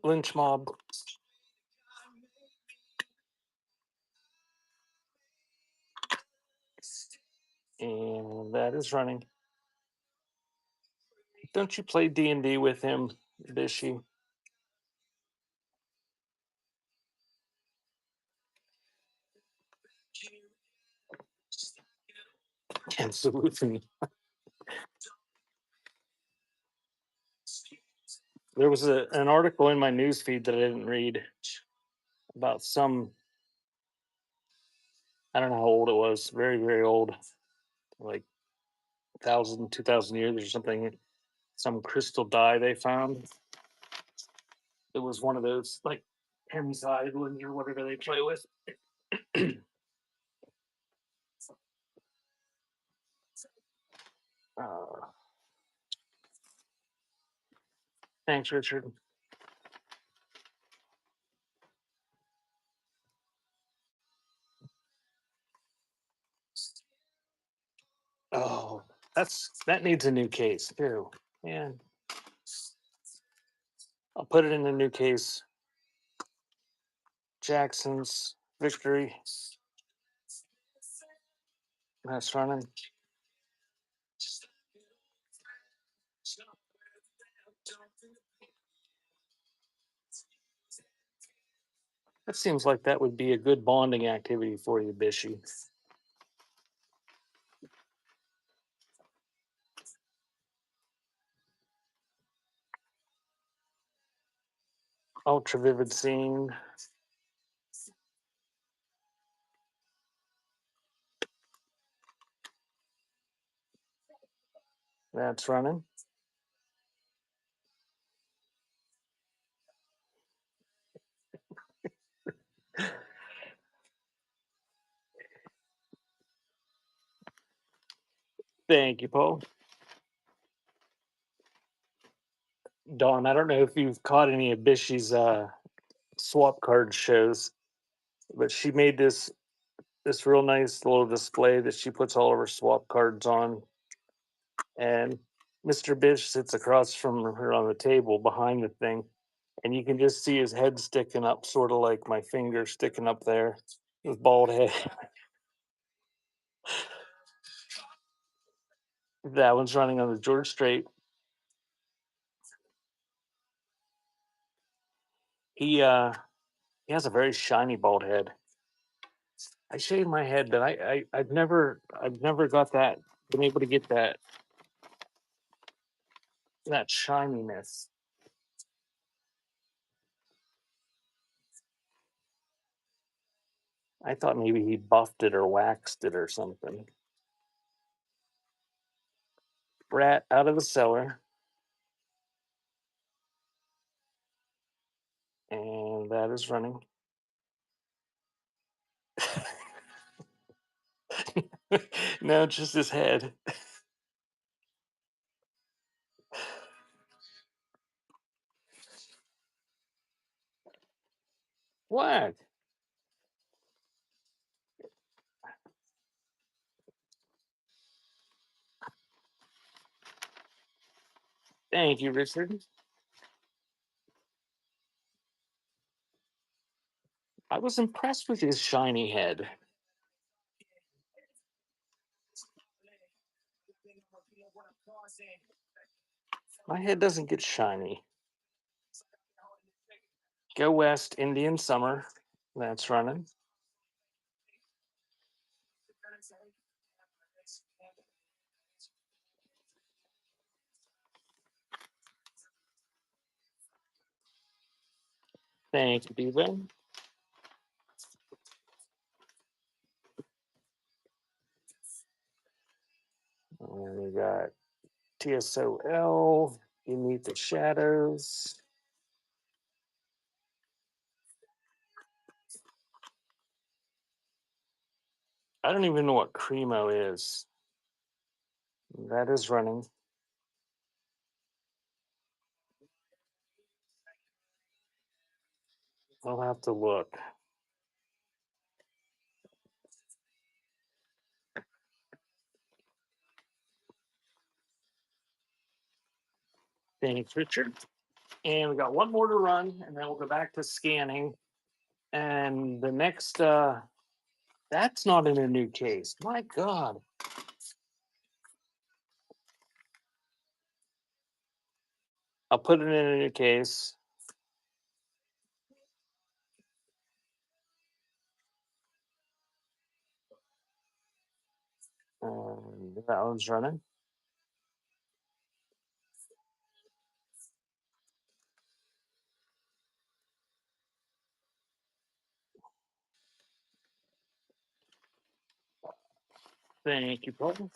Lynch Mob. And that is running. Don't you play D&D with him, Bishy? Absolutely. There was an article in my news feed that I didn't read about I don't know how old it was, very, very old, like 1,000, 2,000 years or something. Some crystal dye they found. It was one of those like Hems Islands or whatever they play with. uh, Thanks, Richard. Oh, that needs a new case too. Man, I'll put it in a new case. Jackson's Victory. That's running. That seems like that would be a good bonding activity for you, Bishy. Ultra vivid scene. That's running. Thank you, Paul. Dawn, I don't know if you've caught any of Bishy's swap card shows, but she made this real nice little display that she puts all of her swap cards on. And Mr. Bish sits across from her on the table behind the thing, and you can just see his head sticking up, sort of like my finger sticking up there, his bald head. That one's running on the George Strait. He uh he has a very shiny bald head. I shaved my head, but I've never got that been able to get that shininess. I thought maybe he buffed it or waxed it or something. Rat out of the cellar, and that is running. No, just his head. What? Thank you, Richard. I was impressed with his shiny head. My head doesn't get shiny. Go West, Indian Summer. That's running. Thank you, Diva. And we got TSOL, Beneath the Shadows. I don't even know what Cremo is. That is running. I'll have to look. Thanks, Richard. And we got one more to run, and then we'll go back to scanning. And the next, that's not in a new case. My God. I'll put it in a new case. And that one's running. Thank you, Paul.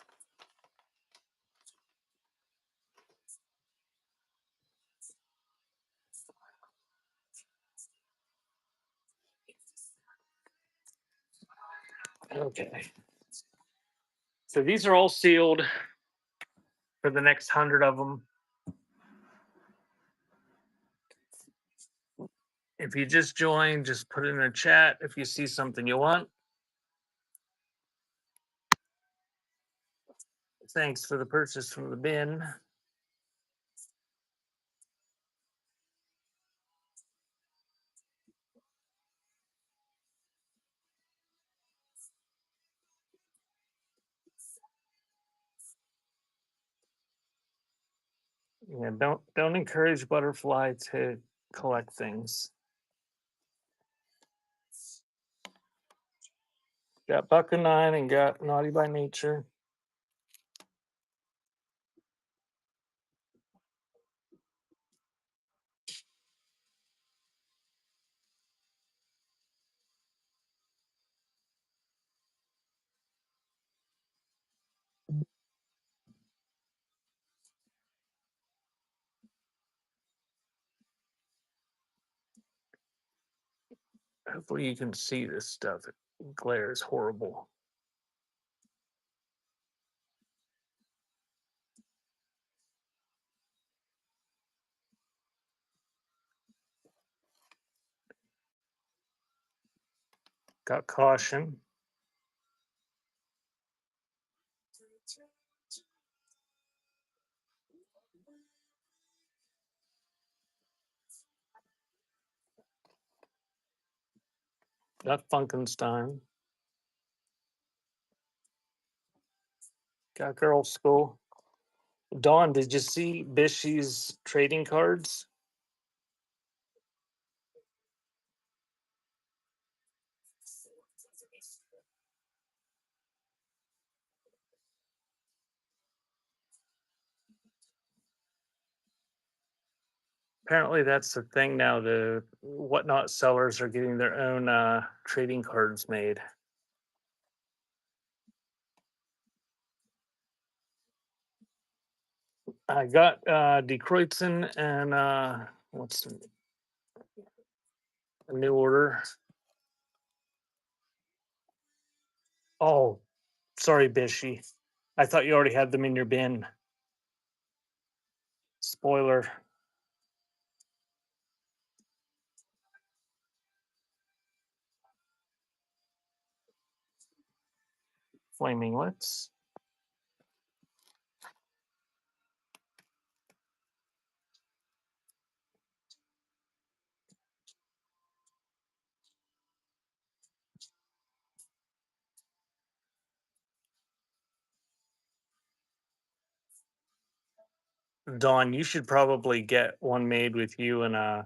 Okay. So these are all sealed for the next 100 of them. If you just joined, just put it in the chat if you see something you want. Thanks for the purchase from the bin. Yeah, don't encourage Butterfly to collect things. Got Buck and Nine and got Naughty by Nature. Hopefully you can see this stuff. It glares horrible. Got caution. Got Funkenstein. Got Girl School. Dawn, did you see Bishy's trading cards? Apparently, that's the thing now. The whatnot sellers are getting their own trading cards made. I got DeKreutzen and what's the new order? Oh, sorry, Bishy. I thought you already had them in your bin. Spoiler. Flaming Lips. Dawn, you should probably get one made with you and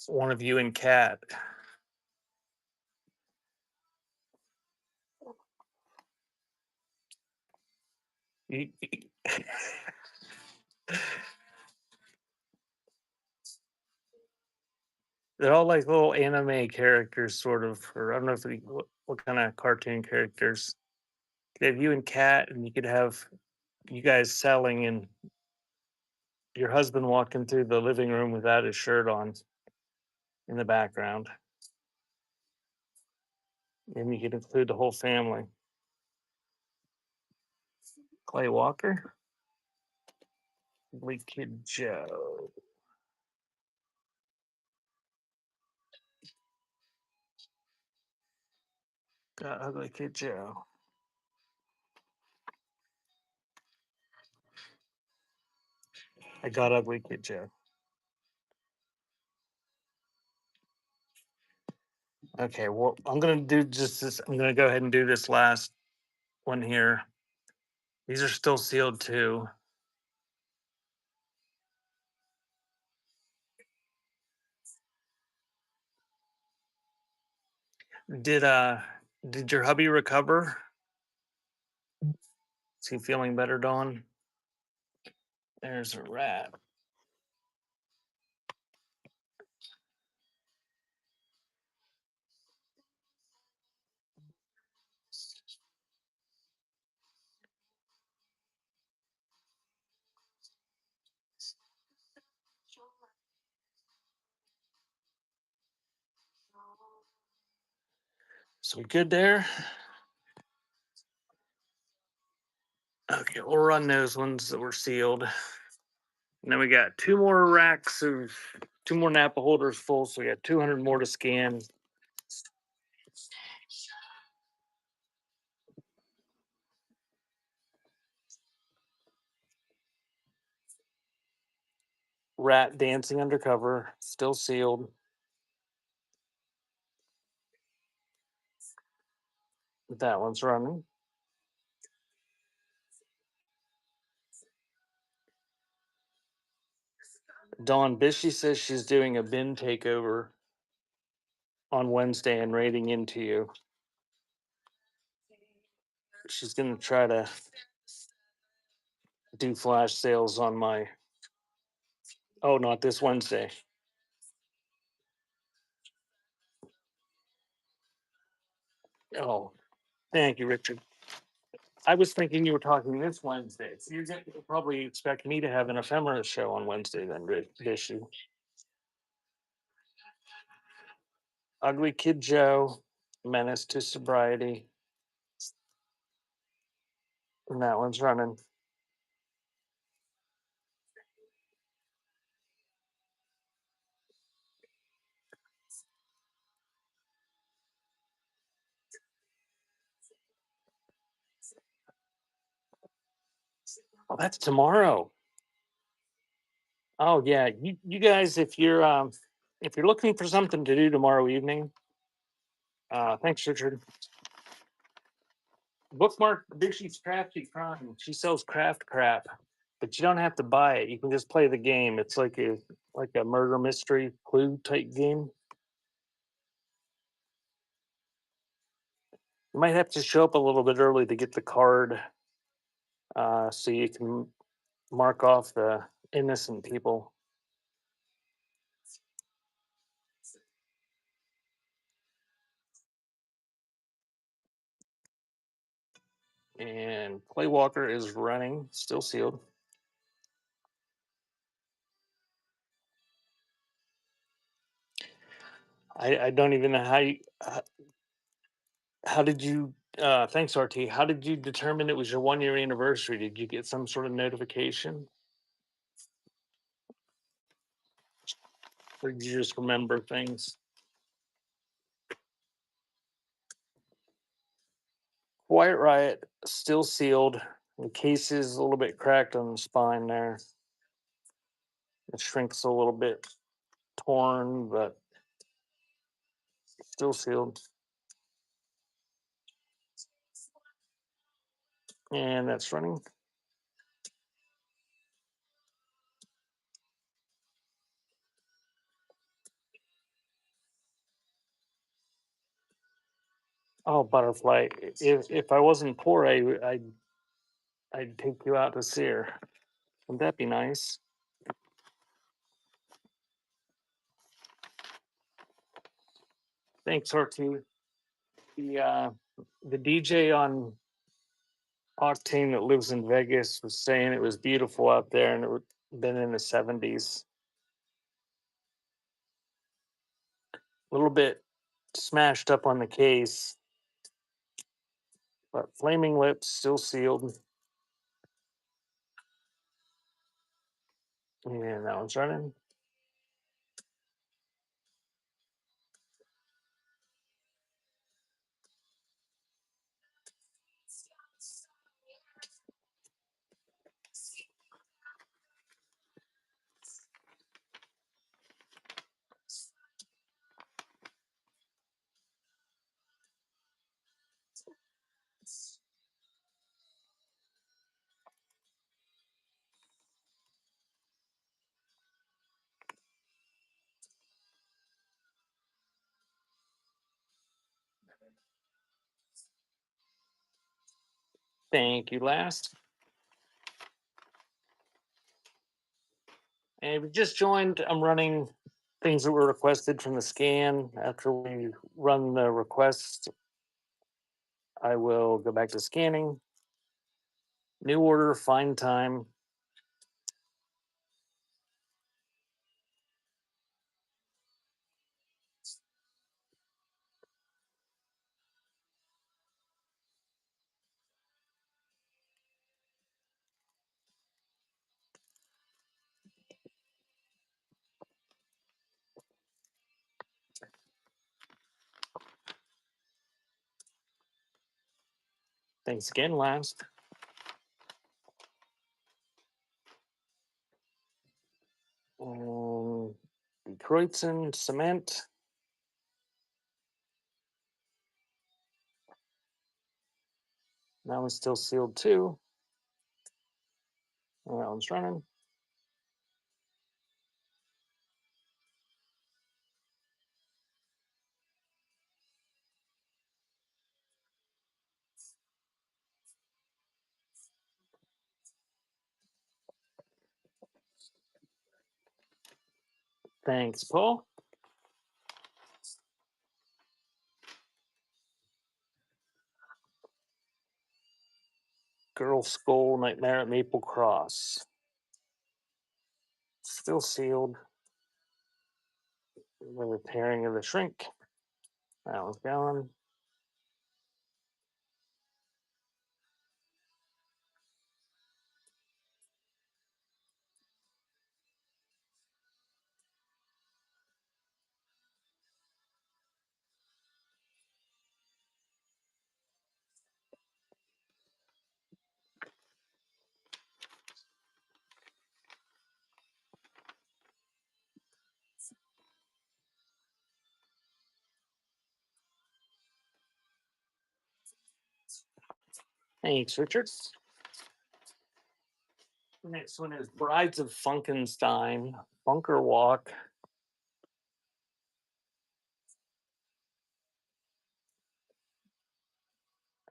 one of you and Kat. You, they're all like little anime characters, sort of, or I don't know if what kind of cartoon characters. They have you and Kat, and you could have you guys selling, and your husband walking through the living room without his shirt on in the background, and you could include the whole family. Clay Walker, Ugly Kid Joe, got Ugly Kid Joe. I got Ugly Kid Joe. Okay, well, I'm gonna do just this. I'm gonna go ahead and do this last one here. These are still sealed too. Did uh did your hubby recover? Is he feeling better, Dawn? There's a rat. So we good there? Okay, we'll run those ones that were sealed. And then we got two more Napa holders full, so we got 200 more to scan. Rat dancing undercover, still sealed. That one's running. Dawn Bishy says she's doing a bin takeover on Wednesday and raiding into you. She's gonna try to do flash sales on my. Oh, not this Wednesday. Oh, thank you, Richard. I was thinking you were talking this Wednesday. So you're going to probably expect me to have an ephemera show on Wednesday then, Bishy. Ugly Kid Joe, Menace to Sobriety. And that one's running. Oh, that's tomorrow. Oh yeah, you guys, if you're looking for something to do tomorrow evening, thanks, Richard. Bookmark Dishy's Crafty Crime. She sells craft crap, but you don't have to buy it. You can just play the game. It's like a murder mystery clue type game. You might have to show up a little bit early to get the card, so you can mark off the innocent people. And Playwalker is running, still sealed. I don't even know how did you thanks RT. How did you determine it was your 1 year anniversary? Did you get some sort of notification? Or did you just remember things? Quiet Riot still sealed. The case is a little bit cracked on the spine there. It shrinks a little bit torn, but still sealed. And that's running. Oh, Butterfly. If I wasn't poor, I'd take you out to see her. Wouldn't that be nice? Thanks, RT. The DJ on Octane that lives in Vegas was saying it was beautiful out there and it would been in the 70s. A little bit smashed up on the case, but Flaming Lips still sealed. And that one's running. Thank you, last. And if you just joined, I'm running things that were requested from the scan. After we run the request, I will go back to scanning. New order, find time. Thanks again, last. Detroitson cement. That one's still sealed too. And that one's running. Thanks, Paul. Girl Skull Nightmare at Maple Cross. Still sealed. The repairing of the shrink. That one's gone. Thanks, Richard. Next one is Brides of Funkenstein, Bunker Walk.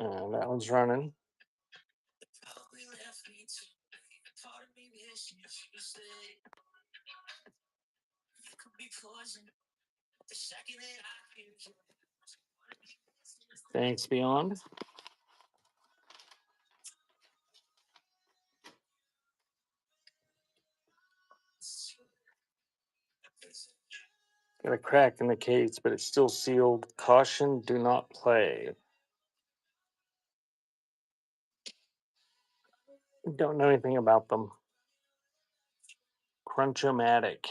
That one's running. Thanks, Beyond. Got a crack in the case, but it's still sealed. Caution, do not play. Don't know anything about them. Crunchomatic.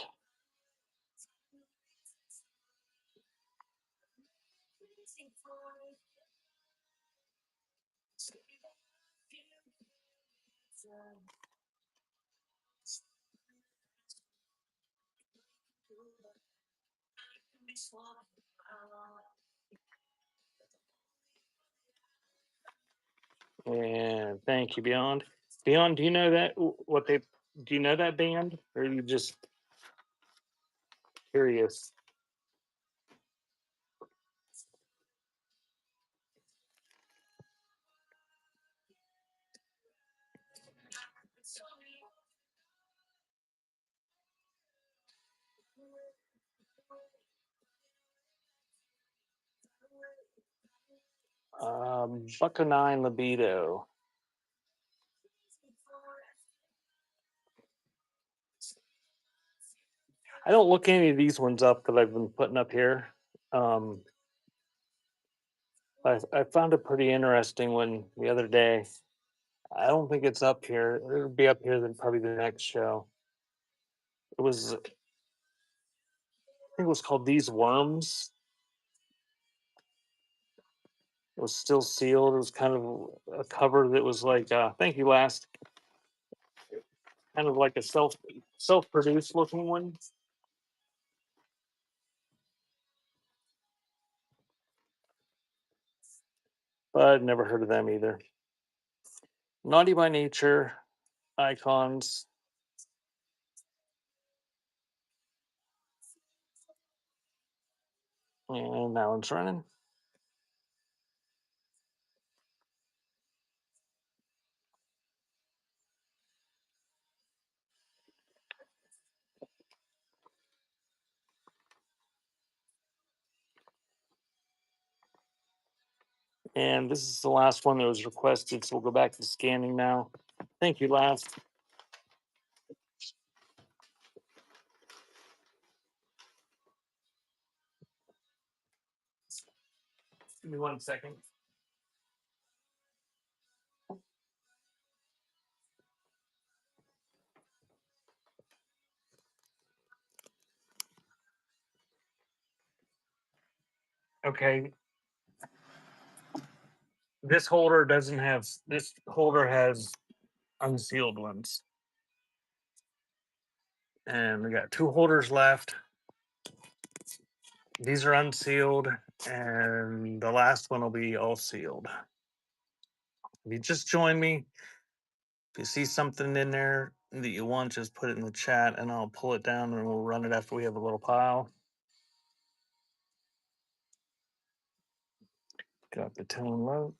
And thank you, Beyond. Beyond, do you know that what they do you know that band? Or are you just curious? Buckanine Libido. I don't look any of these ones up that I've been putting up here. Um, I found a pretty interesting one the other day. I don't think it's up here. It'll be up here then probably the next show. I think it was called These Worms. It was still sealed. It was kind of a cover that was like, thank you, last, kind of like a self-produced looking one. But I'd never heard of them either. Naughty by Nature, Icons, and that one's running. And this is the last one that was requested, so we'll go back to scanning now. Thank you, last. Give me 1 second. Okay. This holder has unsealed ones. And we got 2 holders left. These are unsealed, and the last one will be all sealed. If you just join me, if you see something in there that you want, just put it in the chat and I'll pull it down and we'll run it after we have a little pile. Got the tone low.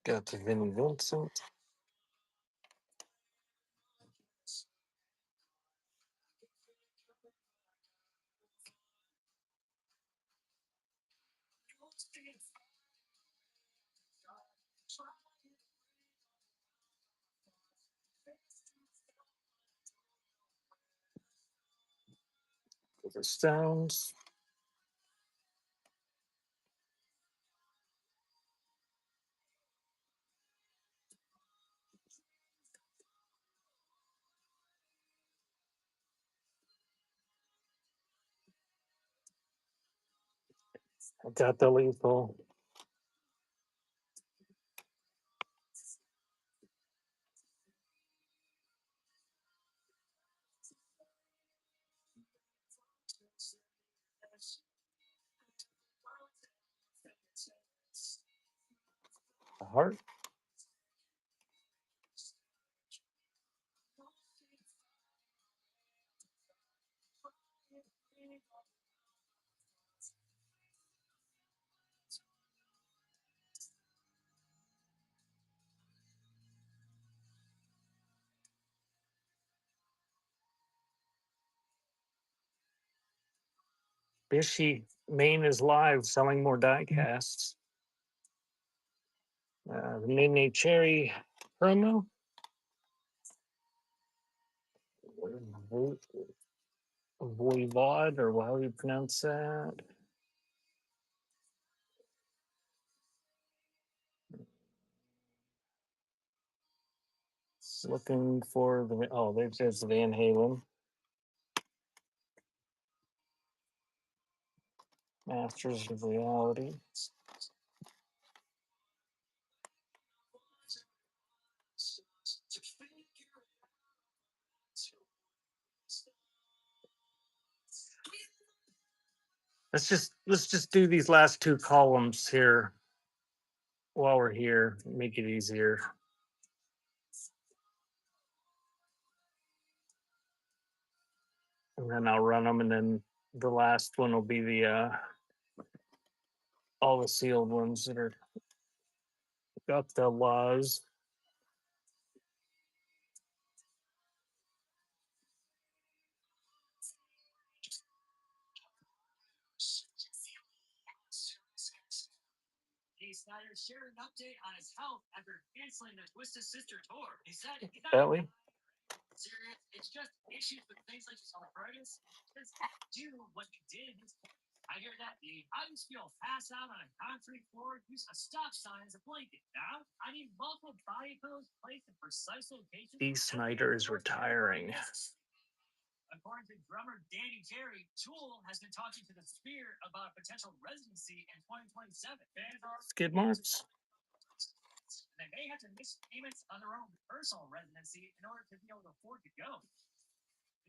Got the Vinnie Vincent. The Stones. I got the lethal. A heart. Bishy Maine is live selling more die casts. The Nene Cherry promo. Voivod, or how do you pronounce that? Looking for the there's Van Halen. Masters of Reality. Let's just do these last two columns here while we're here. Make it easier. And then I'll run them, and then the last one will be the all the sealed ones that are got the laws. Snyder shared an update on his health after canceling the Twisted Sister tour. He said, Belly. Serious. It's just issues with things like arthritis. Just do what you did. I hear that, Dave. I just feel pass out on a concrete floor, use a stop sign as a blanket. Now, I need multiple body pillows placed in precise locations. D. Snyder is retiring. According to drummer Danny Carey, Tool has been talking to the Sphere about a potential residency in 2027. Skid marks. They may have to miss payments on their own personal residency in order to be able to afford to go.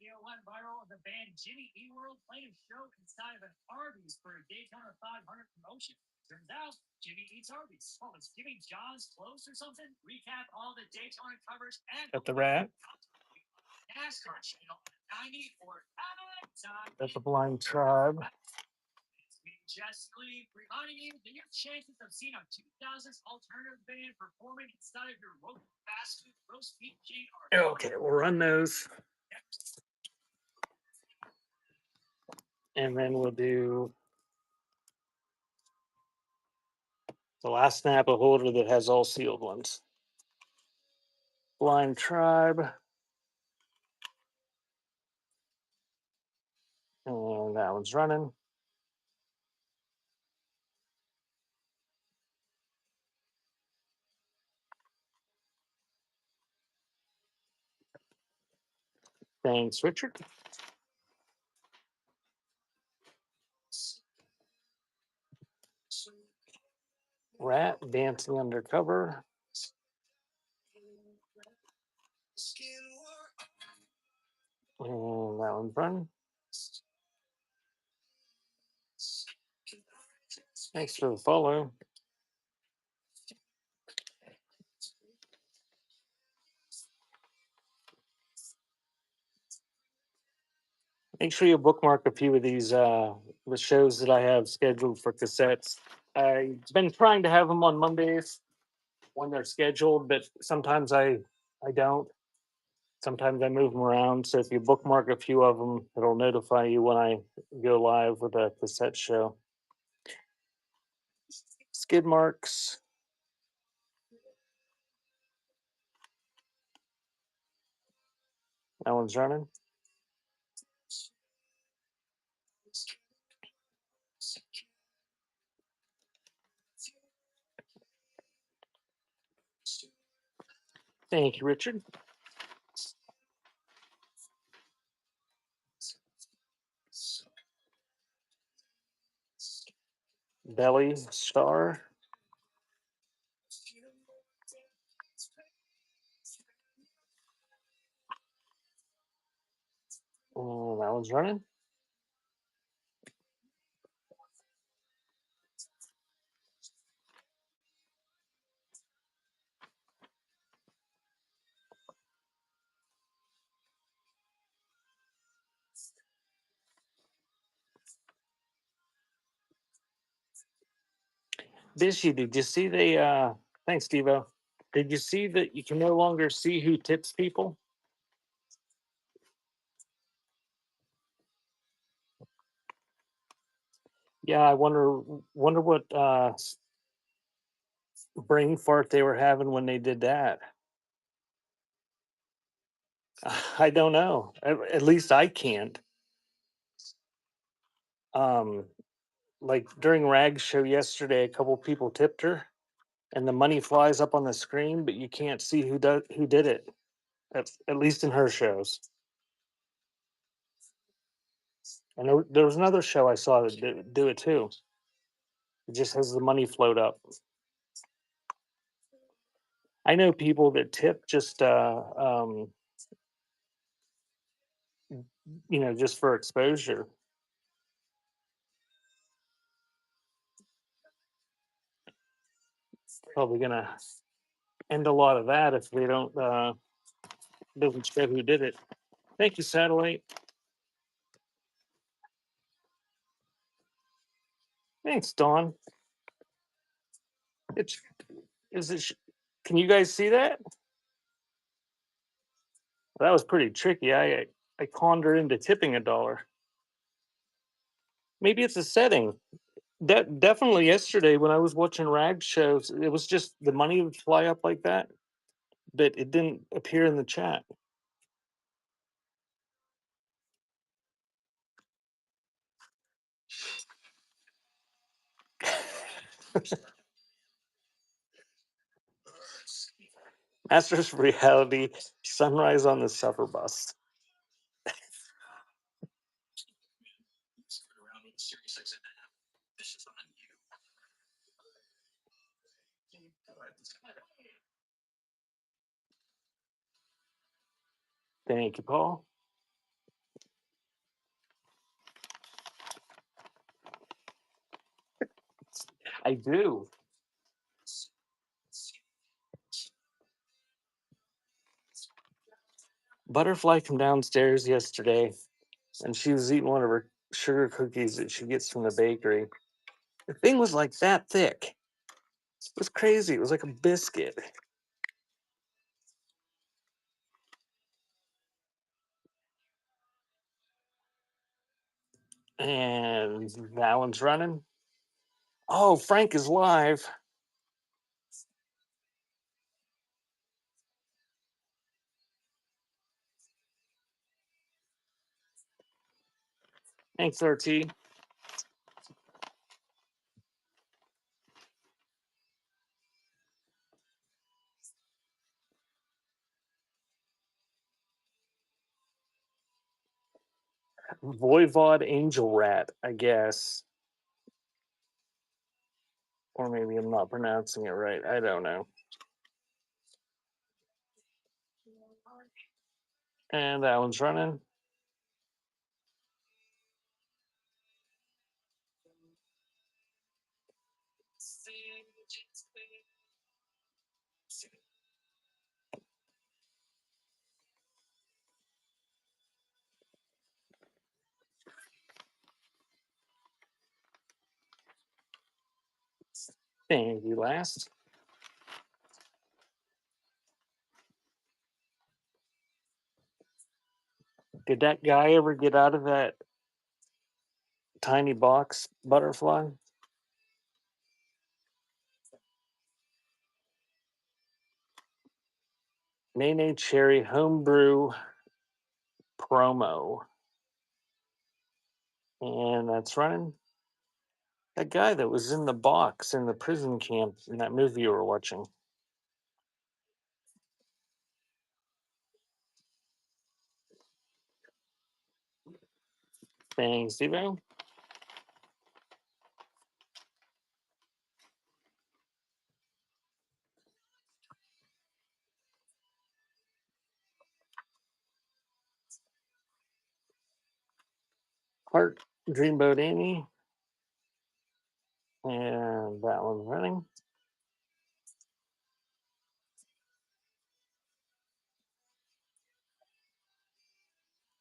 Video went viral of the band Jimmy Eat World playing a show inside of an Arby's for a Daytona 500 promotion. Turns out, Jimmy eats Arby's. Oh, it's Jimmy John's close or something? Recap all the Daytona covers and... Got the rat. NASCAR channel 90 or time. That's the Blind Tribe. Justly reminding you that your chances of seeing a 2000s alternative band performing inside of your local fast food roast beef chain are... Okay, we'll run those. And then we'll do the last snap of holder that has all sealed ones. Blind Tribe. And that one's running. Thanks, Richard. Rat dancing undercover. And that one's running. Thanks for the follow. Make sure you bookmark a few of these the shows that I have scheduled for cassettes. I've been trying to have them on Mondays when they're scheduled, but sometimes I don't. Sometimes I move them around. So if you bookmark a few of them, it'll notify you when I go live with a cassette show. Skid marks. That one's running. Thank you, Richard. Belly star. Oh, that one's running. Bishy, did you see they thanks, Devo. Did you see that you can no longer see who tips people? Yeah, I wonder what brain fart they were having when they did that. I don't know. At least I can't. Um, like during Rag's show yesterday, a couple people tipped her, and the money flies up on the screen, but you can't see who did it. At least in her shows. And there was another show I saw that do it too. It just has the money float up. I know people that tip just just for exposure. Probably gonna end a lot of that if they don't doesn't show who did it. Thank you, Satellite. Thanks, Dawn. It's is it? Can you guys see that? That was pretty tricky. I conned her into tipping $1. Maybe it's a setting. That definitely yesterday when I was watching rag shows, it was just the money would fly up like that, but it didn't appear in the chat. Masters of Reality, Sunrise on the Supper Bus. Thank you, Paul. I do. Butterfly came downstairs yesterday and she was eating one of her sugar cookies that she gets from the bakery. The thing was like that thick. It was crazy. It was like a biscuit. And that one's running. Oh, Frank is live. Thanks, RT. Voivod Angel Rat, I guess. Or maybe I'm not pronouncing it right. I don't know. And that one's running. Thank you, last. Did that guy ever get out of that tiny box butterfly? Nene Cherry Homebrew promo. And that's running. That guy that was in the box in the prison camp in that movie you were watching. Thanks, Steve. Heart Dreamboat Amy, and that one's running.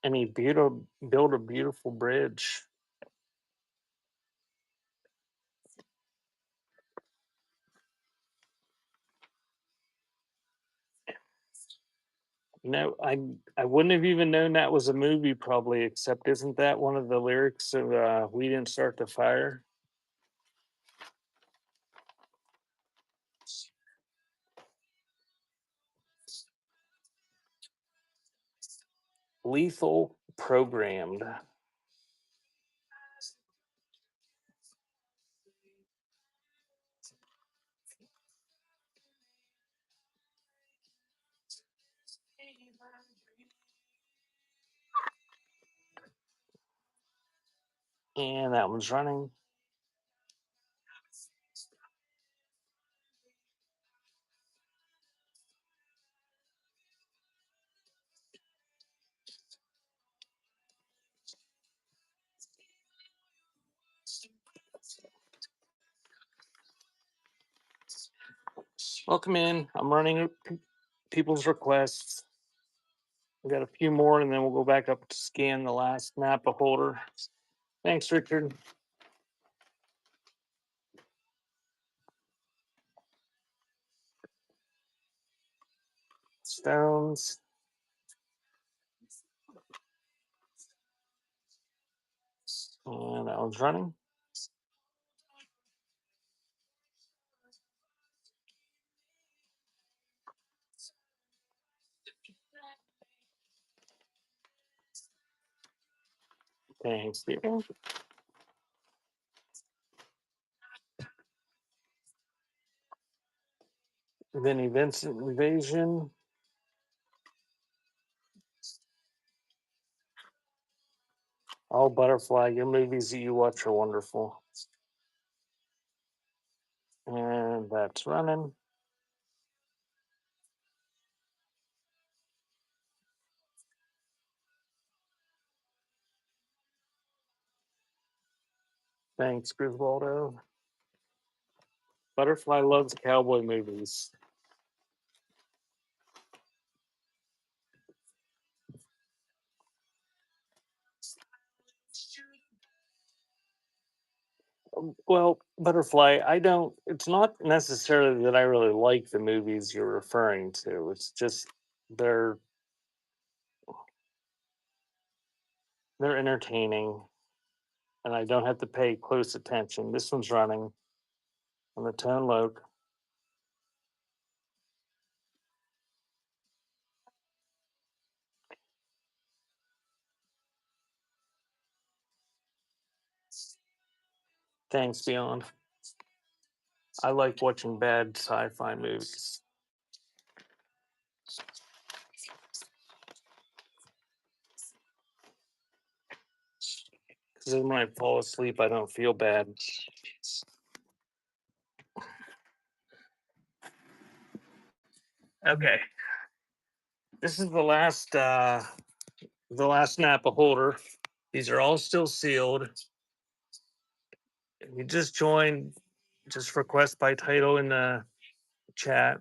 And he built a beautiful bridge. I wouldn't have even known that was a movie probably, except isn't that one of the lyrics of We Didn't Start the Fire? Lethal Programmed. And that one's running. Welcome in. I'm running people's requests. We got a few more, and then we'll go back up to scan the last Napa holder. Thanks, Richard. Stones. And that one's running. Thanks, Stephen. Then Events Invasion. Oh, Butterfly, your movies that you watch are wonderful. And that's running. Thanks, Griswoldo. Butterfly loves cowboy movies. Well, Butterfly, I don't, it's not necessarily that I really like the movies you're referring to. It's just they're they're entertaining and I don't have to pay close attention. This one's running on the tone loc. Thanks, Beyond. I like watching bad sci-fi movies. Because then when I fall asleep, I don't feel bad. Okay. This is the last Napa holder. These are all still sealed. If you just joined, just request by title in the chat.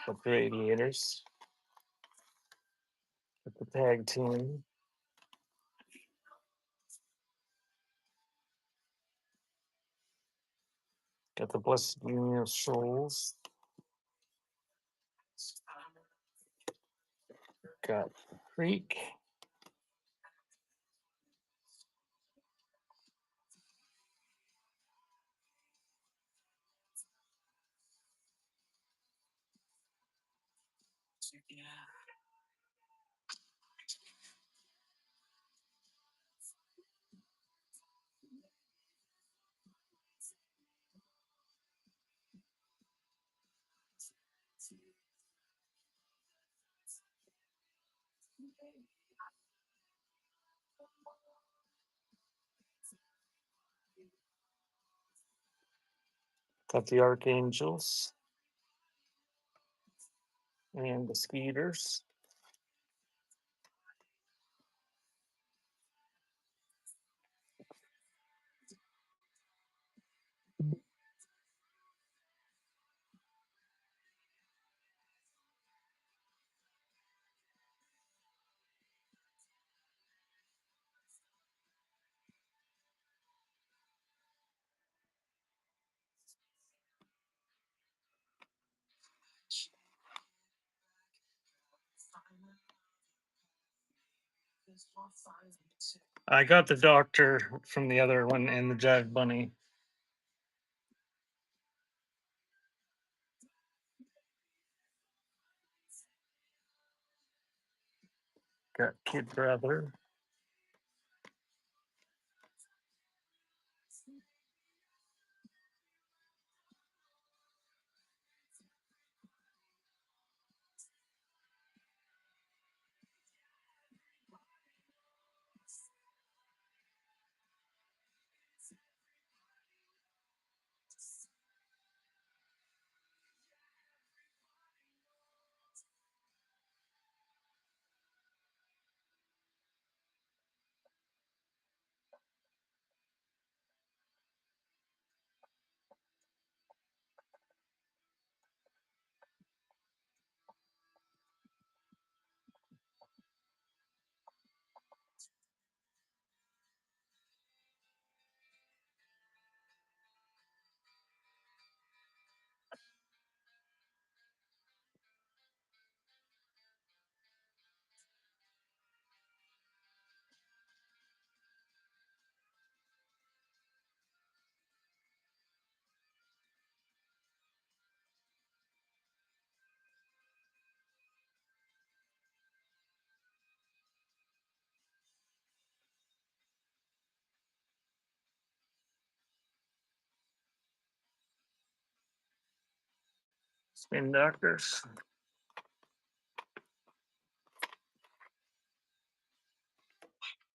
With the radiators. With the tag team. Got the Blessed Union of Souls. Got Creek. Got the archangels and the skeeters. I got the doctor from the other one and the Jive Bunny. Got Kid Brother. Spin doctors.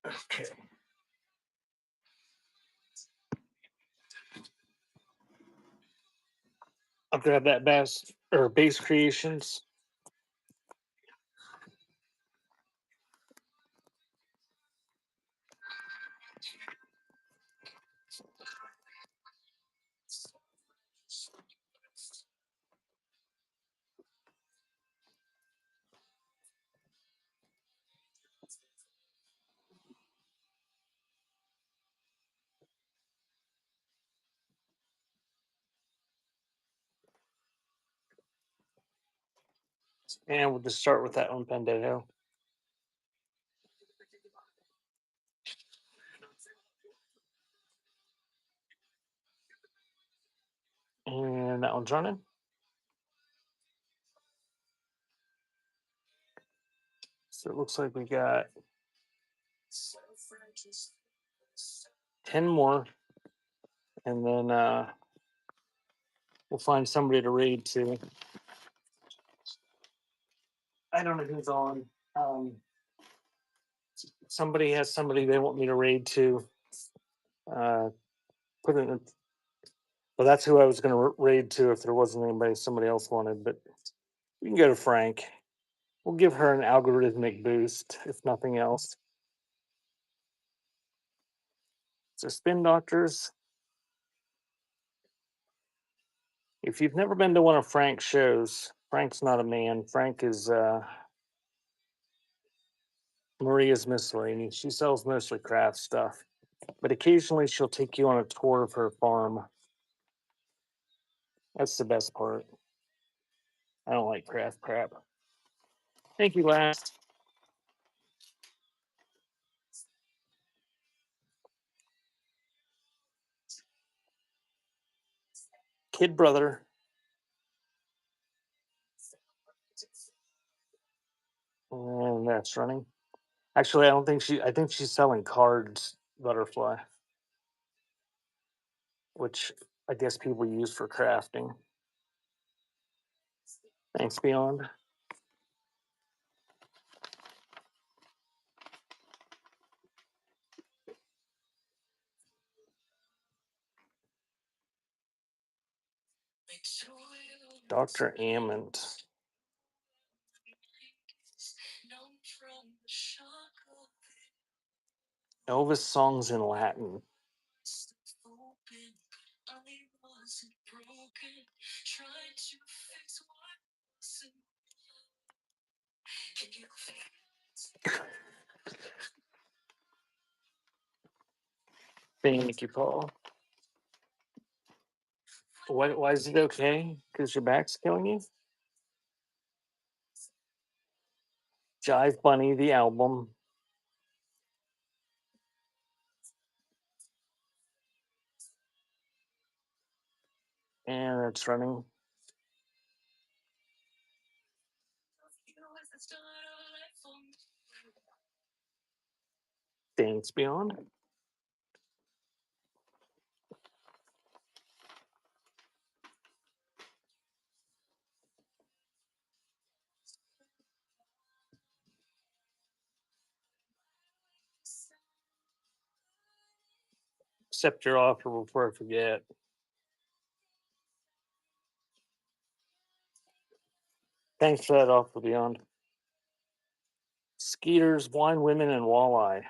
Okay. I'll grab that base creations. And we'll just start with that one Pendejo. And that one's running. So it looks like we got 10 more. And then we'll find somebody to raid to. I don't know who's on. Somebody has somebody they want me to raid to. Put it in. Well, that's who I was going to raid to if there wasn't anybody somebody else wanted. But we can go to Frank. We'll give her an algorithmic boost, if nothing else. So, spin doctors. If you've never been to one of Frank's shows, Frank's not a man. Frank is Maria's miscellany. She sells mostly craft stuff, but occasionally she'll take you on a tour of her farm. That's the best part. I don't like craft crap. Thank you, last. Kid brother. And that's running. Actually, I don't think I think she's selling cards, butterfly, which I guess people use for crafting. Thanks, Beyond. Dr. Ammond. Elvis songs in Latin. Thank you, Paul. Why is it okay? Because your back's killing you? Jive Bunny, the album. And it's running. Thanks, Beyond. Accept your offer before I forget. Thanks for that offer, Beyond. Skeeters, Wine, Women, and Walleye.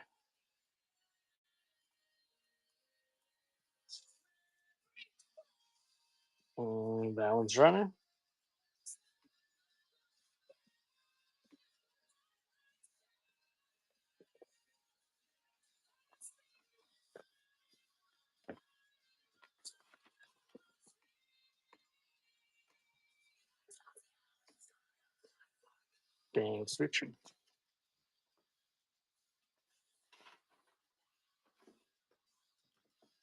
That one's running. Thanks, Richard.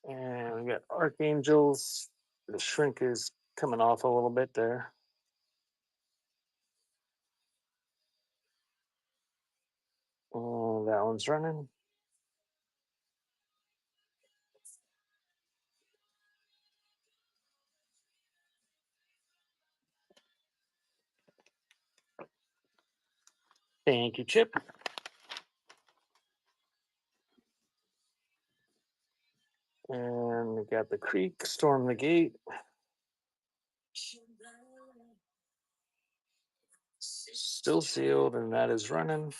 And we got Archangels. The shrink is coming off a little bit there. That one's running. Thank you, Chip. And we got the Creek, Storm the Gate. Still sealed, and that is running.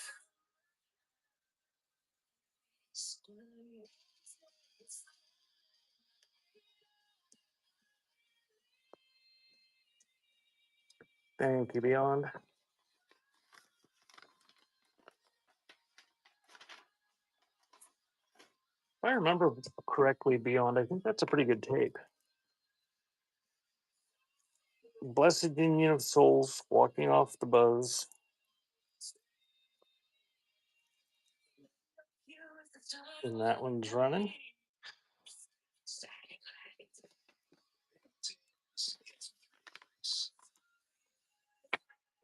Thank you, Beyond. If I remember correctly, Beyond, I think that's a pretty good tape. Blessed Union of Souls, Walking Off the Buzz. And that one's running.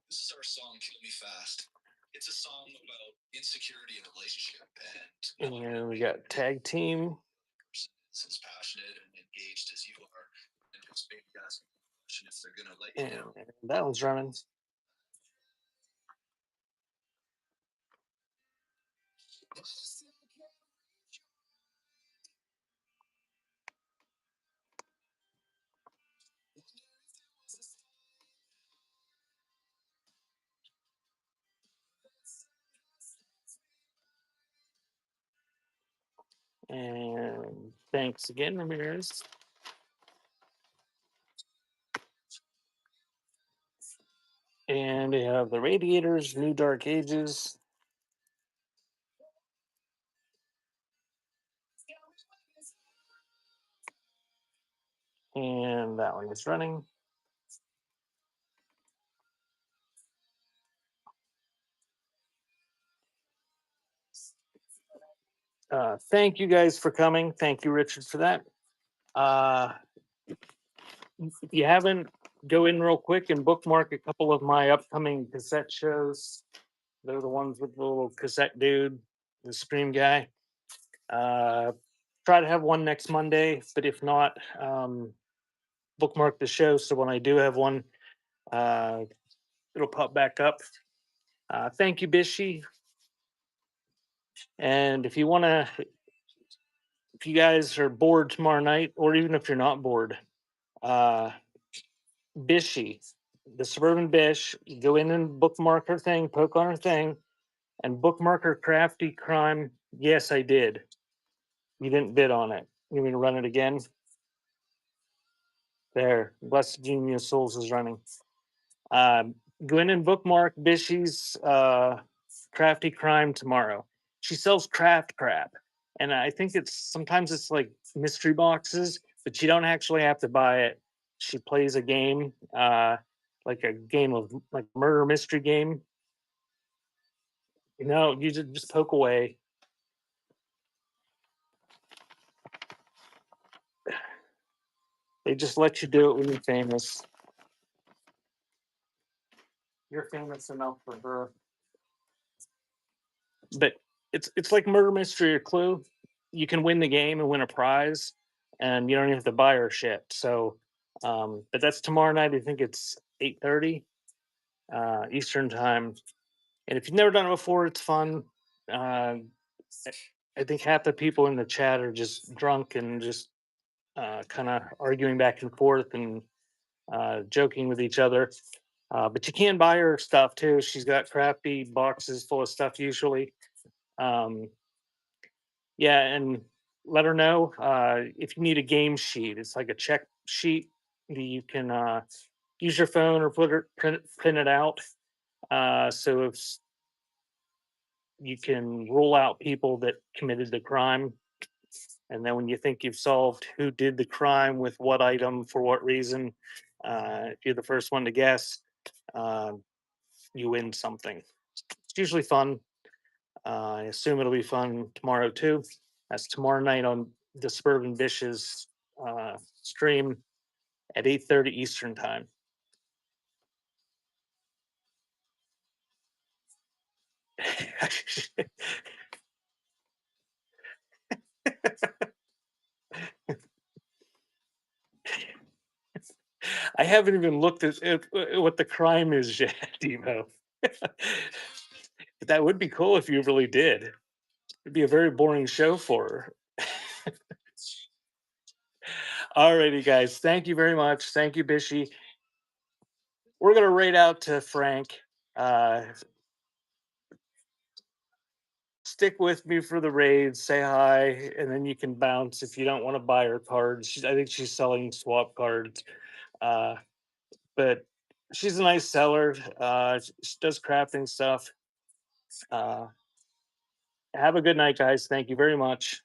This is our song, Kill Me Fast. It's a song about insecurity in a relationship. And we got Tag Team. As passionate and engaged as you are, and just maybe asking a question if they're gonna let you know. That one's running. And thanks again, Ramirez. And we have the Radiators, New Dark Ages. And that one is running. Thank you guys for coming. Thank you, Richard, for that. If you haven't, go in real quick and bookmark a couple of my upcoming cassette shows. They're the ones with the little cassette dude, the Scream guy. Try to have one next Monday, but if not, bookmark the show so when I do have one, it'll pop back up. Thank you, Bishy. And if you want to, if you guys are bored tomorrow night, or even if you're not bored, Bishy, the suburban bish. You go in and bookmark her thing, poke on her thing, and bookmark her crafty crime. Yes, I did. You didn't bid on it. You mean to run it again? There. Blessed Genius Souls is running. Um, Go in and bookmark Bishy's crafty crime tomorrow. She sells craft crap. And I think it's sometimes it's like mystery boxes, but you don't actually have to buy it. She plays a game, like a game of like murder mystery game. You know, you just poke away. They just let you do it when you're famous. You're famous enough for her. But it's like murder mystery or clue. You can win the game and win a prize, and you don't even have to buy her shit. So, but that's tomorrow night. I think it's 8:30 Eastern time. And if you've never done it before, it's fun. Uh, I think half the people in the chat are just drunk and just kind of arguing back and forth and joking with each other. But you can buy her stuff too. She's got crafty boxes full of stuff usually. Um, Yeah, and let her know if you need a game sheet. It's like a check sheet that you can use your phone or print it out. So if you can rule out people that committed the crime, and then when you think you've solved who did the crime with what item for what reason, if you're the first one to guess, uh, you win something. It's usually fun. I assume it'll be fun tomorrow too. That's tomorrow night on the Suburban Dishes stream at 8:30 Eastern time. I haven't even looked at what the crime is yet, Devo. But that would be cool if you really did. It'd be a very boring show for her. Alrighty, guys. Thank you very much. Thank you, Bishy. We're gonna rate out to Frank. Uh, Stick with me for the raid, say hi, and then you can bounce if you don't want to buy her cards. I think she's selling swap cards, uh, but she's a nice seller. She does crafting stuff. Uh, have a good night, guys. Thank you very much.